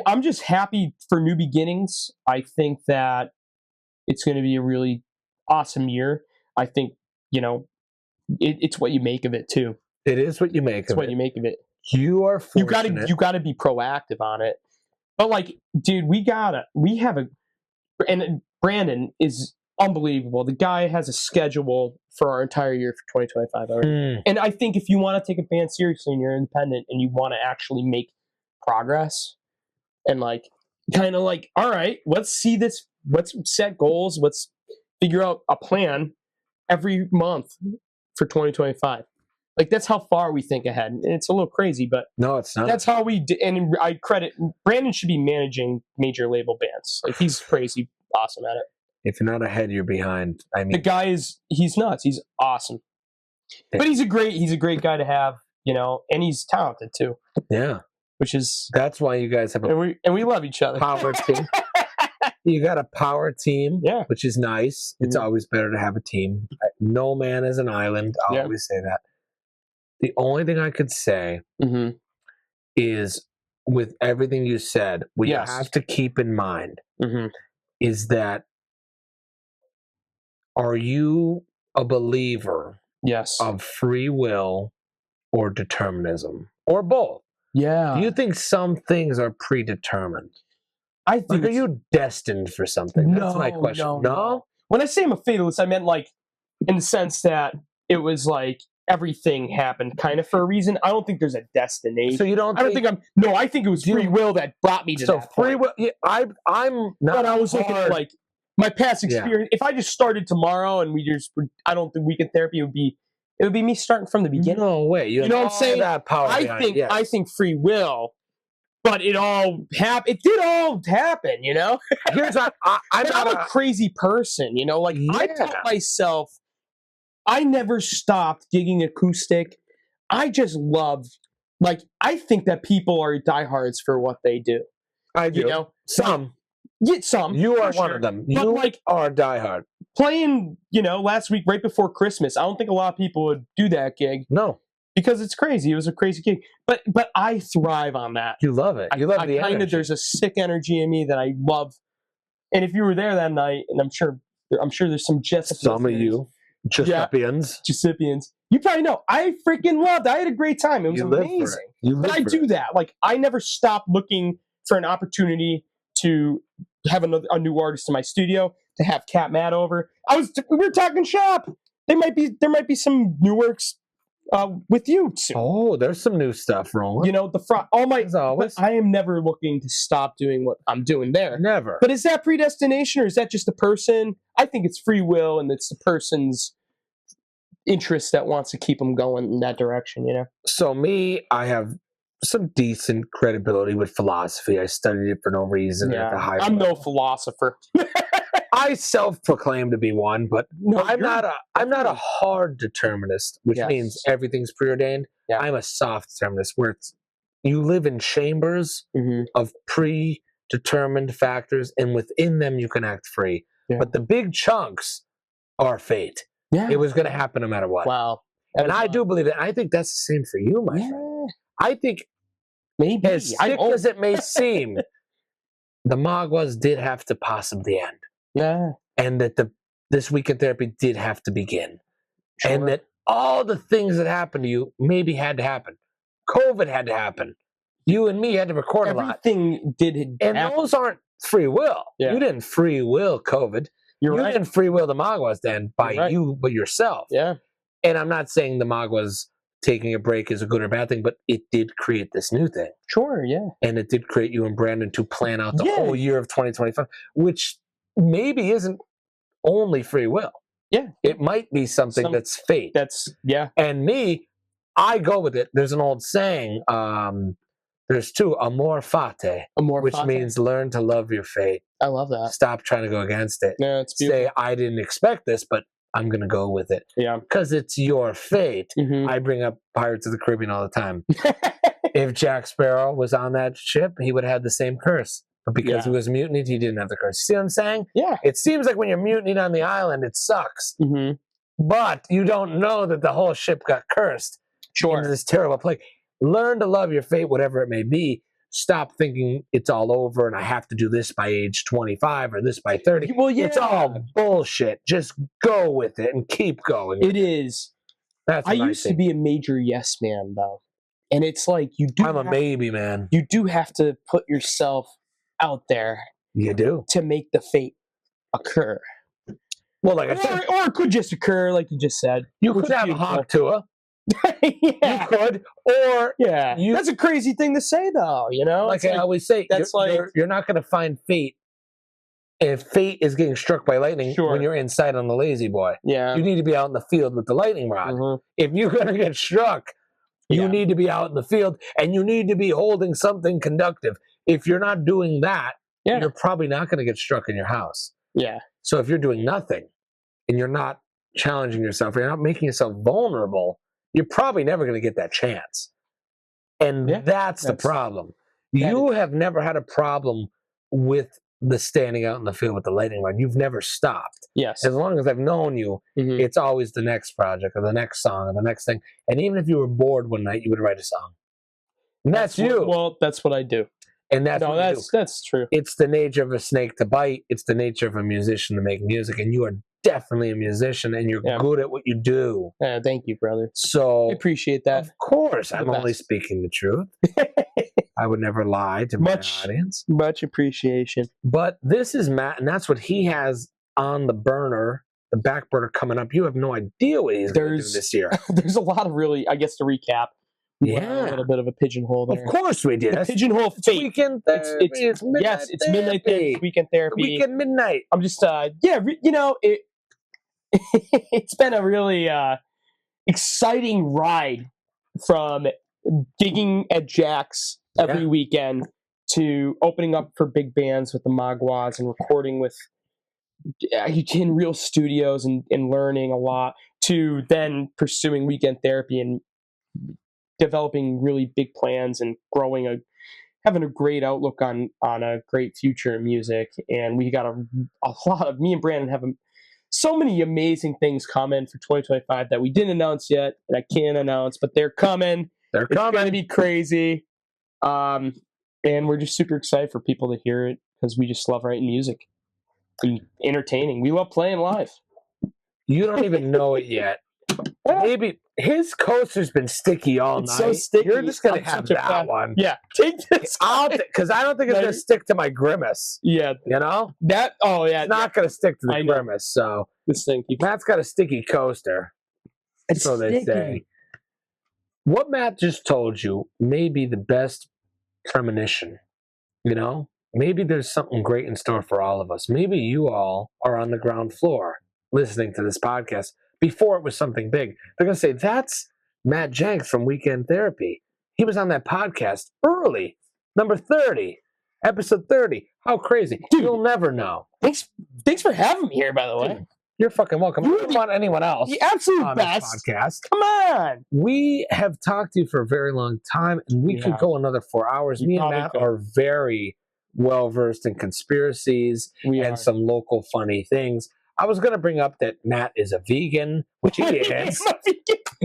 I'm just happy for new beginnings. I think that it's going to be a really awesome year. I think it's what you make of it too. It is what you make of it. It's what you make of it. You are fortunate. You gotta be proactive on it. But, like, dude, and Brandon is unbelievable. The guy has a schedule for our entire year for 2025 already. And I think if you want to take a band seriously and you're independent and you want to actually make progress and, like, kind of like, all right, let's see this, let's set goals, let's figure out a plan every month for 2025. Like, that's how far we think ahead. And it's a little crazy, but no, it's not. That's how we do. And I credit Brandon should be managing major label bands. Like, he's crazy awesome at it. If you're not ahead, you're behind. I mean, the guy he's nuts. He's awesome. But he's a great guy to have, and he's talented too. Yeah. That's why you guys have and we love each other. Power team. You got a power team, which is nice. It's always better to have a team. No man is an island. I always say that. The only thing I could say is, with everything you said, what you have to keep in mind is that, are you a believer of free will or determinism? Or both? Yeah. Do you think some things are predetermined? I think. Like, are you destined for something? That's my question. No? When I say I'm a fatalist, I meant, like, in the sense that it was like, everything happened kind of for a reason. I don't think there's a destination. So you don't? I don't think I'm. No, I think it was free will that brought me to So that free point. will. Yeah, I'm not. But I was looking at like my past Yeah. experience. If I just started tomorrow and I don't think Weekend Therapy would be. It would be me starting from the beginning. No way. You know what I'm saying? That power behind it, yes. I think free will, but it all happened. It did all happen, you know. Here's what I'm a crazy person, you know. Like I taught myself, I never stopped gigging acoustic. I just love, like, I think that people are diehards for what they do. I do. You know, some. Some. You are for one sure. of them. But You like are diehard. playing, you know, last week right before Christmas. I don't think a lot of people would do that gig. No. Because it's crazy. It was a crazy gig. But I thrive on that. You love it. You love the energy. There's a sick energy in me that I love. And if you were there that night, and I'm sure there's some some of you Giuseppians. You probably know. I freaking loved it. I had a great time. It was amazing. But I do that. Like, I never stop looking for an opportunity to have a new artist in my studio, to have Cat Matt over. We were talking shop. There might be some new works with you soon. Oh, there's some new stuff rolling. You know, I am never looking to stop doing what I'm doing there. Never. But is that predestination, or is that just a person? I think it's free will, and it's the person's interest that wants to keep them going in that direction, you know? So I have some decent credibility with philosophy. I studied it for no reason at the high I'm level. no philosopher. I self-proclaim to be one, but I'm not a hard determinist, which means everything's preordained. Yeah. I'm a soft determinist, where you live in chambers of predetermined factors, and within them you can act free. Yeah. But the big chunks are fate. Yeah. It was going to happen no matter what. Wow. And I do believe that. I think that's the same for you, my friend. I think, maybe as sick as it may seem, the Maguas did have to possibly end. Yeah. And that this Weekend Therapy did have to begin. Sure. And that all the things that happened to you maybe had to happen. COVID had to happen. You and me had to record a lot. Everything did happen. And those aren't free will. Yeah. You didn't free will COVID. You didn't free will the Maguas then by you, but yourself. Yeah. And I'm not saying the Maguas taking a break is a good or bad thing, but it did create this new thing. Sure, yeah. And it did create you and Brandon to plan out the whole year of 2025, which maybe isn't only free will. Yeah. It might be something that's fate. And me, I go with it. There's an old saying, there's two, amor fate, which means learn to love your fate. I love that. Stop trying to go against it. Yeah, it's beautiful. Say, I didn't expect this, but I'm going to go with it. Yeah. Because it's your fate. I bring up Pirates of the Caribbean all the time. If Jack Sparrow was on that ship, he would have had the same curse. But because he was mutinied, he didn't have the curse. See what I'm saying? Yeah. It seems like when you're mutinied on the island, it sucks. But you don't know that the whole ship got cursed. Sure. Into this terrible plague. Learn to love your fate, whatever it may be. Stop thinking it's all over and I have to do this by age 25 or this by 30. Well, yeah. It's all bullshit. Just go with it and keep going. It is. That's I used to be a major yes man, though. And it's like I'm a maybe man. You do have to put yourself out there. You do. To make the fate occur. Well, like I said. Or it could just occur, like you just said. You could have a honk to it. You could, or that's a crazy thing to say, though. You know, like I always say, you're not going to find fate if fate is getting struck by lightning when you're inside on the lazy boy. Yeah, you need to be out in the field with the lightning rod. If you're going to get struck, you need to be out in the field, and you need to be holding something conductive. If you're not doing that, you're probably not going to get struck in your house. Yeah. So if you're doing nothing, and you're not challenging yourself, you're not making yourself vulnerable, you're probably never going to get that chance. And that's the problem. You have never had a problem with the standing out in the field with the lightning rod. You've never stopped. Yes. As long as I've known you, it's always the next project or the next song or the next thing. And even if you were bored one night, you would write a song. And that's you. Well, that's what I do. And that's true. It's the nature of a snake to bite. It's the nature of a musician to make music. And you are definitely a musician, and you're good at what you do. Thank you, brother. So I appreciate that. Of course, I'm only speaking the truth. I would never lie to my audience. Much appreciation. But this is Matt, and that's what he has on the burner the back burner coming up. You have no idea what he's going to do this year. There's a lot of really, I guess, to recap. We went on a little bit of a piginhole there. Of course we did. The pigeonhole fate. Weekend therapy. It's midnight yes, it's midnight therapy. It's weekend therapy. Weekend midnight. I'm just, it's been a really exciting ride from gigging at Jack's every weekend to opening up for big bands with the Maguas and recording with in real studios and learning a lot, to then pursuing weekend therapy and developing really big plans and having a great outlook on a great future in music. And we got a lot of, me and Brandon have so many amazing things coming for 2025 that we didn't announce yet, and I can't announce, but they're coming. It's going to be crazy. And we're just super excited for people to hear it, because we just love writing music and entertaining. We love playing live. You don't even know it yet. Maybe his coaster's been sticky all night. So sticky. You're just going to have that one. Yeah. Take this out. Because I don't think it's going to stick to my grimace. Yeah. You know? It's not going to stick to the grimace. So this thing Matt's got a sticky coaster. So they say. What Matt just told you may be the best premonition. You know? Maybe there's something great in store for all of us. Maybe you all are on the ground floor listening to this podcast before it was something big. They're going to say, that's Matt Jenkins from Weekend Therapy. He was on that podcast early, number 30, episode 30. How crazy. Dude, you'll never know. Thanks for having me here, by the way. Dude, you're fucking welcome. You don't want anyone else. The absolute on best. This podcast. Come on. We have talked to you for a very long time, and we could go another 4 hours. Me and Matt are very well-versed in conspiracies and some local funny things. I was going to bring up that Matt is a vegan, which he is.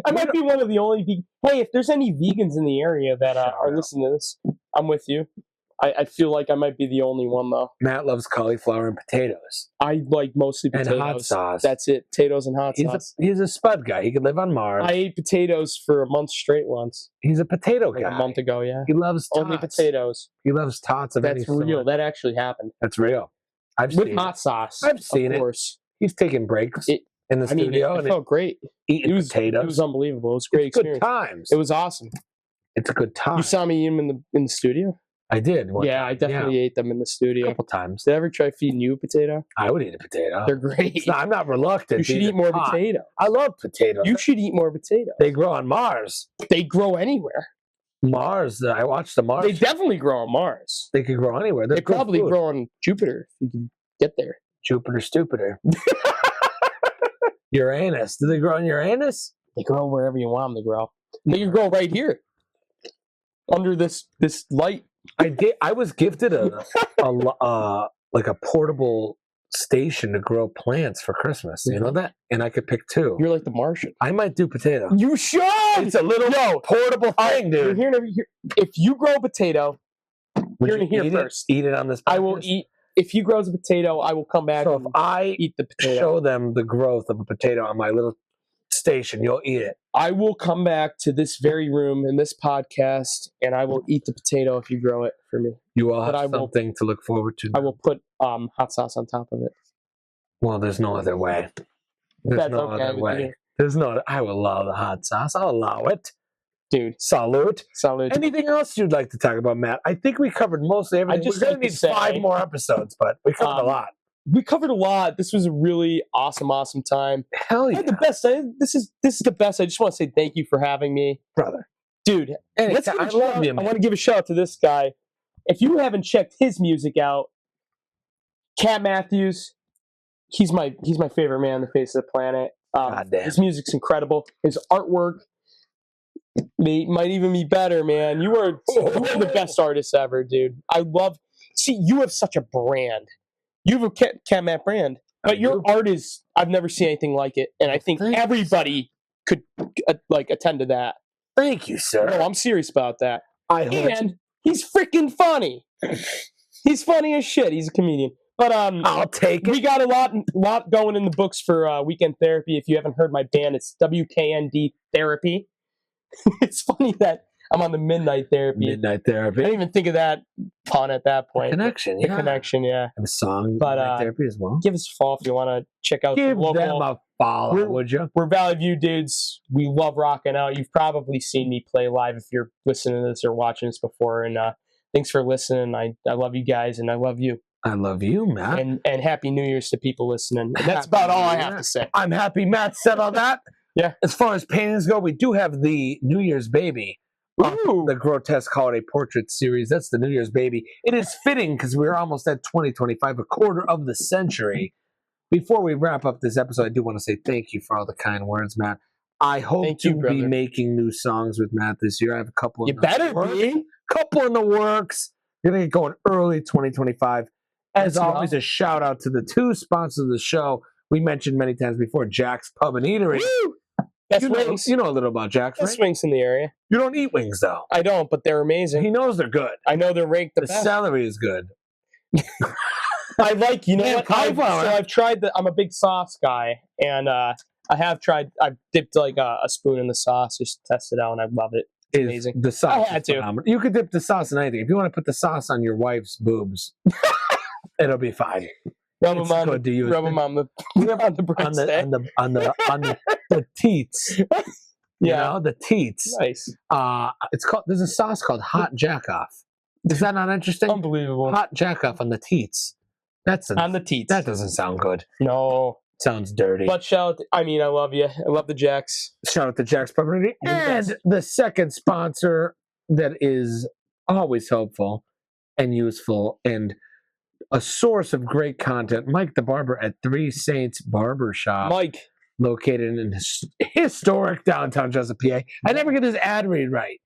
I might be one of the only vegans. Hey, if there's any vegans in the area that are listening to this, I'm with you. I feel like I might be the only one, though. Matt loves cauliflower and potatoes. I like mostly potatoes. And hot sauce. That's it. Potatoes and hot sauce. He's a spud guy. He could live on Mars. I ate potatoes for a month straight once. He's a potato guy. A month ago, yeah. He loves tots. Only potatoes. He loves tots of any sort. That's real. That actually happened. That's real. With hot sauce. I've seen it. Of course. He's taking breaks in the studio. It felt great. Eating potatoes. It was unbelievable. It was a great experience. Good times. It was awesome. It's a good time. You saw me eat them in the studio? I did. I definitely ate them in the studio. A couple times. Did I ever try feeding you a potato? I would eat a potato. They're great. I'm not reluctant. You should eat more potato. I love potatoes. You should eat more potato. They grow on Mars. They grow anywhere. Mars. I watched the Mars. They definitely grow on Mars. They could grow anywhere. They probably grow on Jupiter if you can get there. Jupiter, stupider. Uranus. Do they grow on Uranus? They grow wherever you want them to grow. They can grow right here, under this light. I was gifted a portable station to grow plants for Christmas. You know that? And I could pick two. You're like the Martian. I might do potato. You should. It's a little portable thing, dude. You're here. If you grow a potato, you're going to hear first. Eat it on this podcast? I will eat. If you grow a potato, I will come back. So if I eat the potato, show them the growth of a potato on my little station, you'll eat it. I will come back to this very room in this podcast, and I will eat the potato if you grow it for me. You will have something to look forward to. I will put hot sauce on top of it. Well, there's no other way. There's no other way. I will allow the hot sauce. I'll allow it. Dude. Salute. Anything else you'd like to talk about, Matt? I think we covered mostly everything. We're going to need 5 more episodes, but we covered a lot. We covered a lot. This was a really awesome time. Hell yeah. I had the best. This is the best. I just want to say thank you for having me. Brother. Dude, I love you, man. I want to give a shout out to this guy. If you haven't checked his music out, Cat Matthews, he's my favorite man on the face of the planet. His music's incredible. His artwork might even be better, man. You are the best artist ever, dude. You have such a brand. You have a Cat Matt brand, but your art is, I've never seen anything like it, and I think everybody could attend to that. Thank you, sir. No, I'm serious about that. And he's freaking funny. He's funny as shit. He's a comedian. But I'll take it. We got a lot going in the books for Weekend Therapy. If you haven't heard my band, it's WKND Therapy. It's funny that I'm on the Midnight Therapy. Midnight I Therapy. didn't even think of that pun at that point. Connection, The yeah. connection, yeah. And a song, But, Midnight Therapy as well. Give us a follow if you want to check out Give the local. them a follow, would you? We're Valley View dudes. We love rocking out. You've probably seen me play live if you're listening to this or watching this before. And thanks for listening. I love you guys, and I love you. I love you, Matt. And Happy New Year's to people listening. And that's about all I have to say. I'm happy Matt said all that. Yeah. As far as paintings go, we do have the New Year's Baby. Ooh. The Grotesque Holiday Portrait Series. That's the New Year's Baby. It is fitting because we're almost at 2025, a quarter of the century. Before we wrap up this episode, I do want to say thank you for all the kind words, Matt. I hope to be making new songs with Matt this year. I have a couple. You better be. Couple in the works. We're gonna get going early 2025. As always, a shout out to the two sponsors of the show we mentioned many times before: Jack's Pub and Eatery. Woo! Best wings. You know a little about Jack's, Best right? wings in the area. You don't eat wings though. I don't, but they're amazing. He knows they're good. I know they're ranked the The best. celery is good. I like, you know Man, what? cauliflower. I've tried I'm a big sauce guy, and I've dipped like a spoon in the sauce just to test it out, and I love it. It's amazing. The sauce. I had to. Phenomenal. You could dip the sauce in anything. If you want to put the sauce on your wife's boobs, it'll be fine. Rub It's them on good to use. on the on the teats. You know, the teats. Nice. There's a sauce called Hot Jackoff. Is that not interesting? Unbelievable. Hot Jackoff on the teats. On the teats. That doesn't sound good. No. Sounds dirty. But I love you. I love the Jacks. Shout out to Jack's Property. And the second sponsor that is always helpful and useful and a source of great content, Mike the Barber at Three Saints Barbershop. Mike. Located in historic downtown Jessup, PA. I never get his ad read right.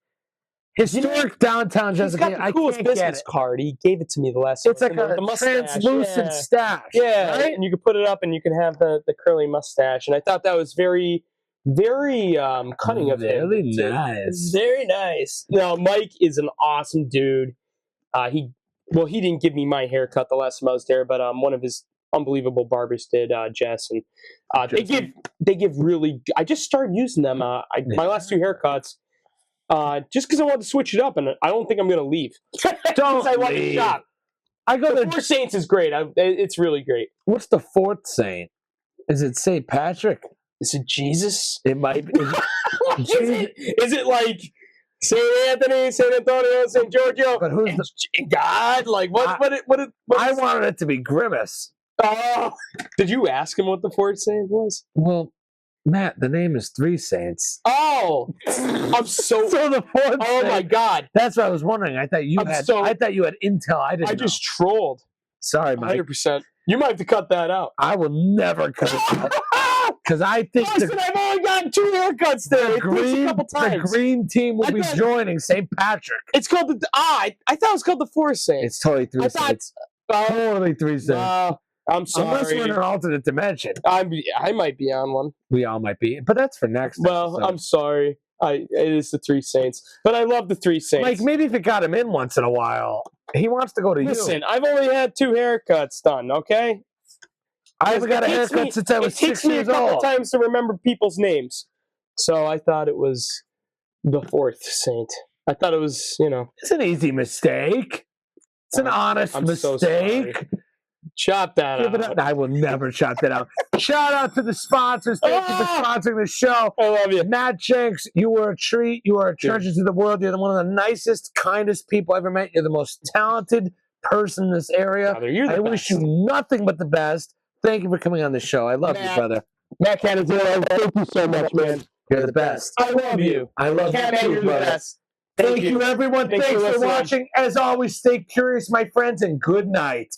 Historic downtown Jessup, PA. He's got the coolest business card. He gave it to me the last It's time. like a translucent stash. Yeah, right? and you can put it up and you can have the curly mustache. And I thought that was very, very cunning of him. Really nice. Very nice. No, Mike is an awesome dude. He didn't give me my haircut the last time I was there, but one of his unbelievable barbers did, Jess, and they give really. I just started using them. My last two haircuts, just because I wanted to switch it up, and I don't think I'm going to leave. Don't I like the leave. shop. I go The to Four Saints is great. It's really great. What's the fourth saint? Is it Saint Patrick? Is it Jesus? It might be. Is it like Saint Anthony, Saint Antonio, Saint Giorgio? But who's God? Like what? I wanted it to be Grimace. Oh, did you ask him what the fourth saint was? Well, Matt, the name is Three Saints. Oh, I'm so. So the fourth. Oh saint, my God! That's what I was wondering. I thought you had intel. I just trolled. Sorry, Mike. 100%. You might have to cut that out. I will never cut it out because I think Listen, I've only gotten 2 haircuts there. the green team will be joining St. Patrick. It's called the. I thought it was called the Four Saints. It's totally Three Saints. Totally Three Saints. I'm sorry. Unless we're in an alternate dimension. I might be on one. We all might be. But that's for next episode. I'm sorry. It is the Three Saints. But I love the Three Saints. Like, maybe if it got him in once in a while. He wants to go to you. Listen, I've only had 2 haircuts done, okay? I haven't got a haircut since I was 6 years old. It takes me a couple times to remember people's names. So I thought it was the fourth saint. I thought it was, It's an easy mistake. It's an honest mistake. So chop that out. I will never chop that out. Shout out to the sponsors. Thank you for sponsoring the show. I love you. Matt Jenks, you were a treat. You are a treasure to the world. You're one of the nicest, kindest people I ever met. You're the most talented person in this area. I wish you nothing but the best. Thank you for coming on the show. I love you, brother. Matt Candid, thank you so much, man. You're the best. I love you. I love you too, you're the brother. best. Thank you, everyone. Thanks for watching. As always, stay curious, my friends, and good night.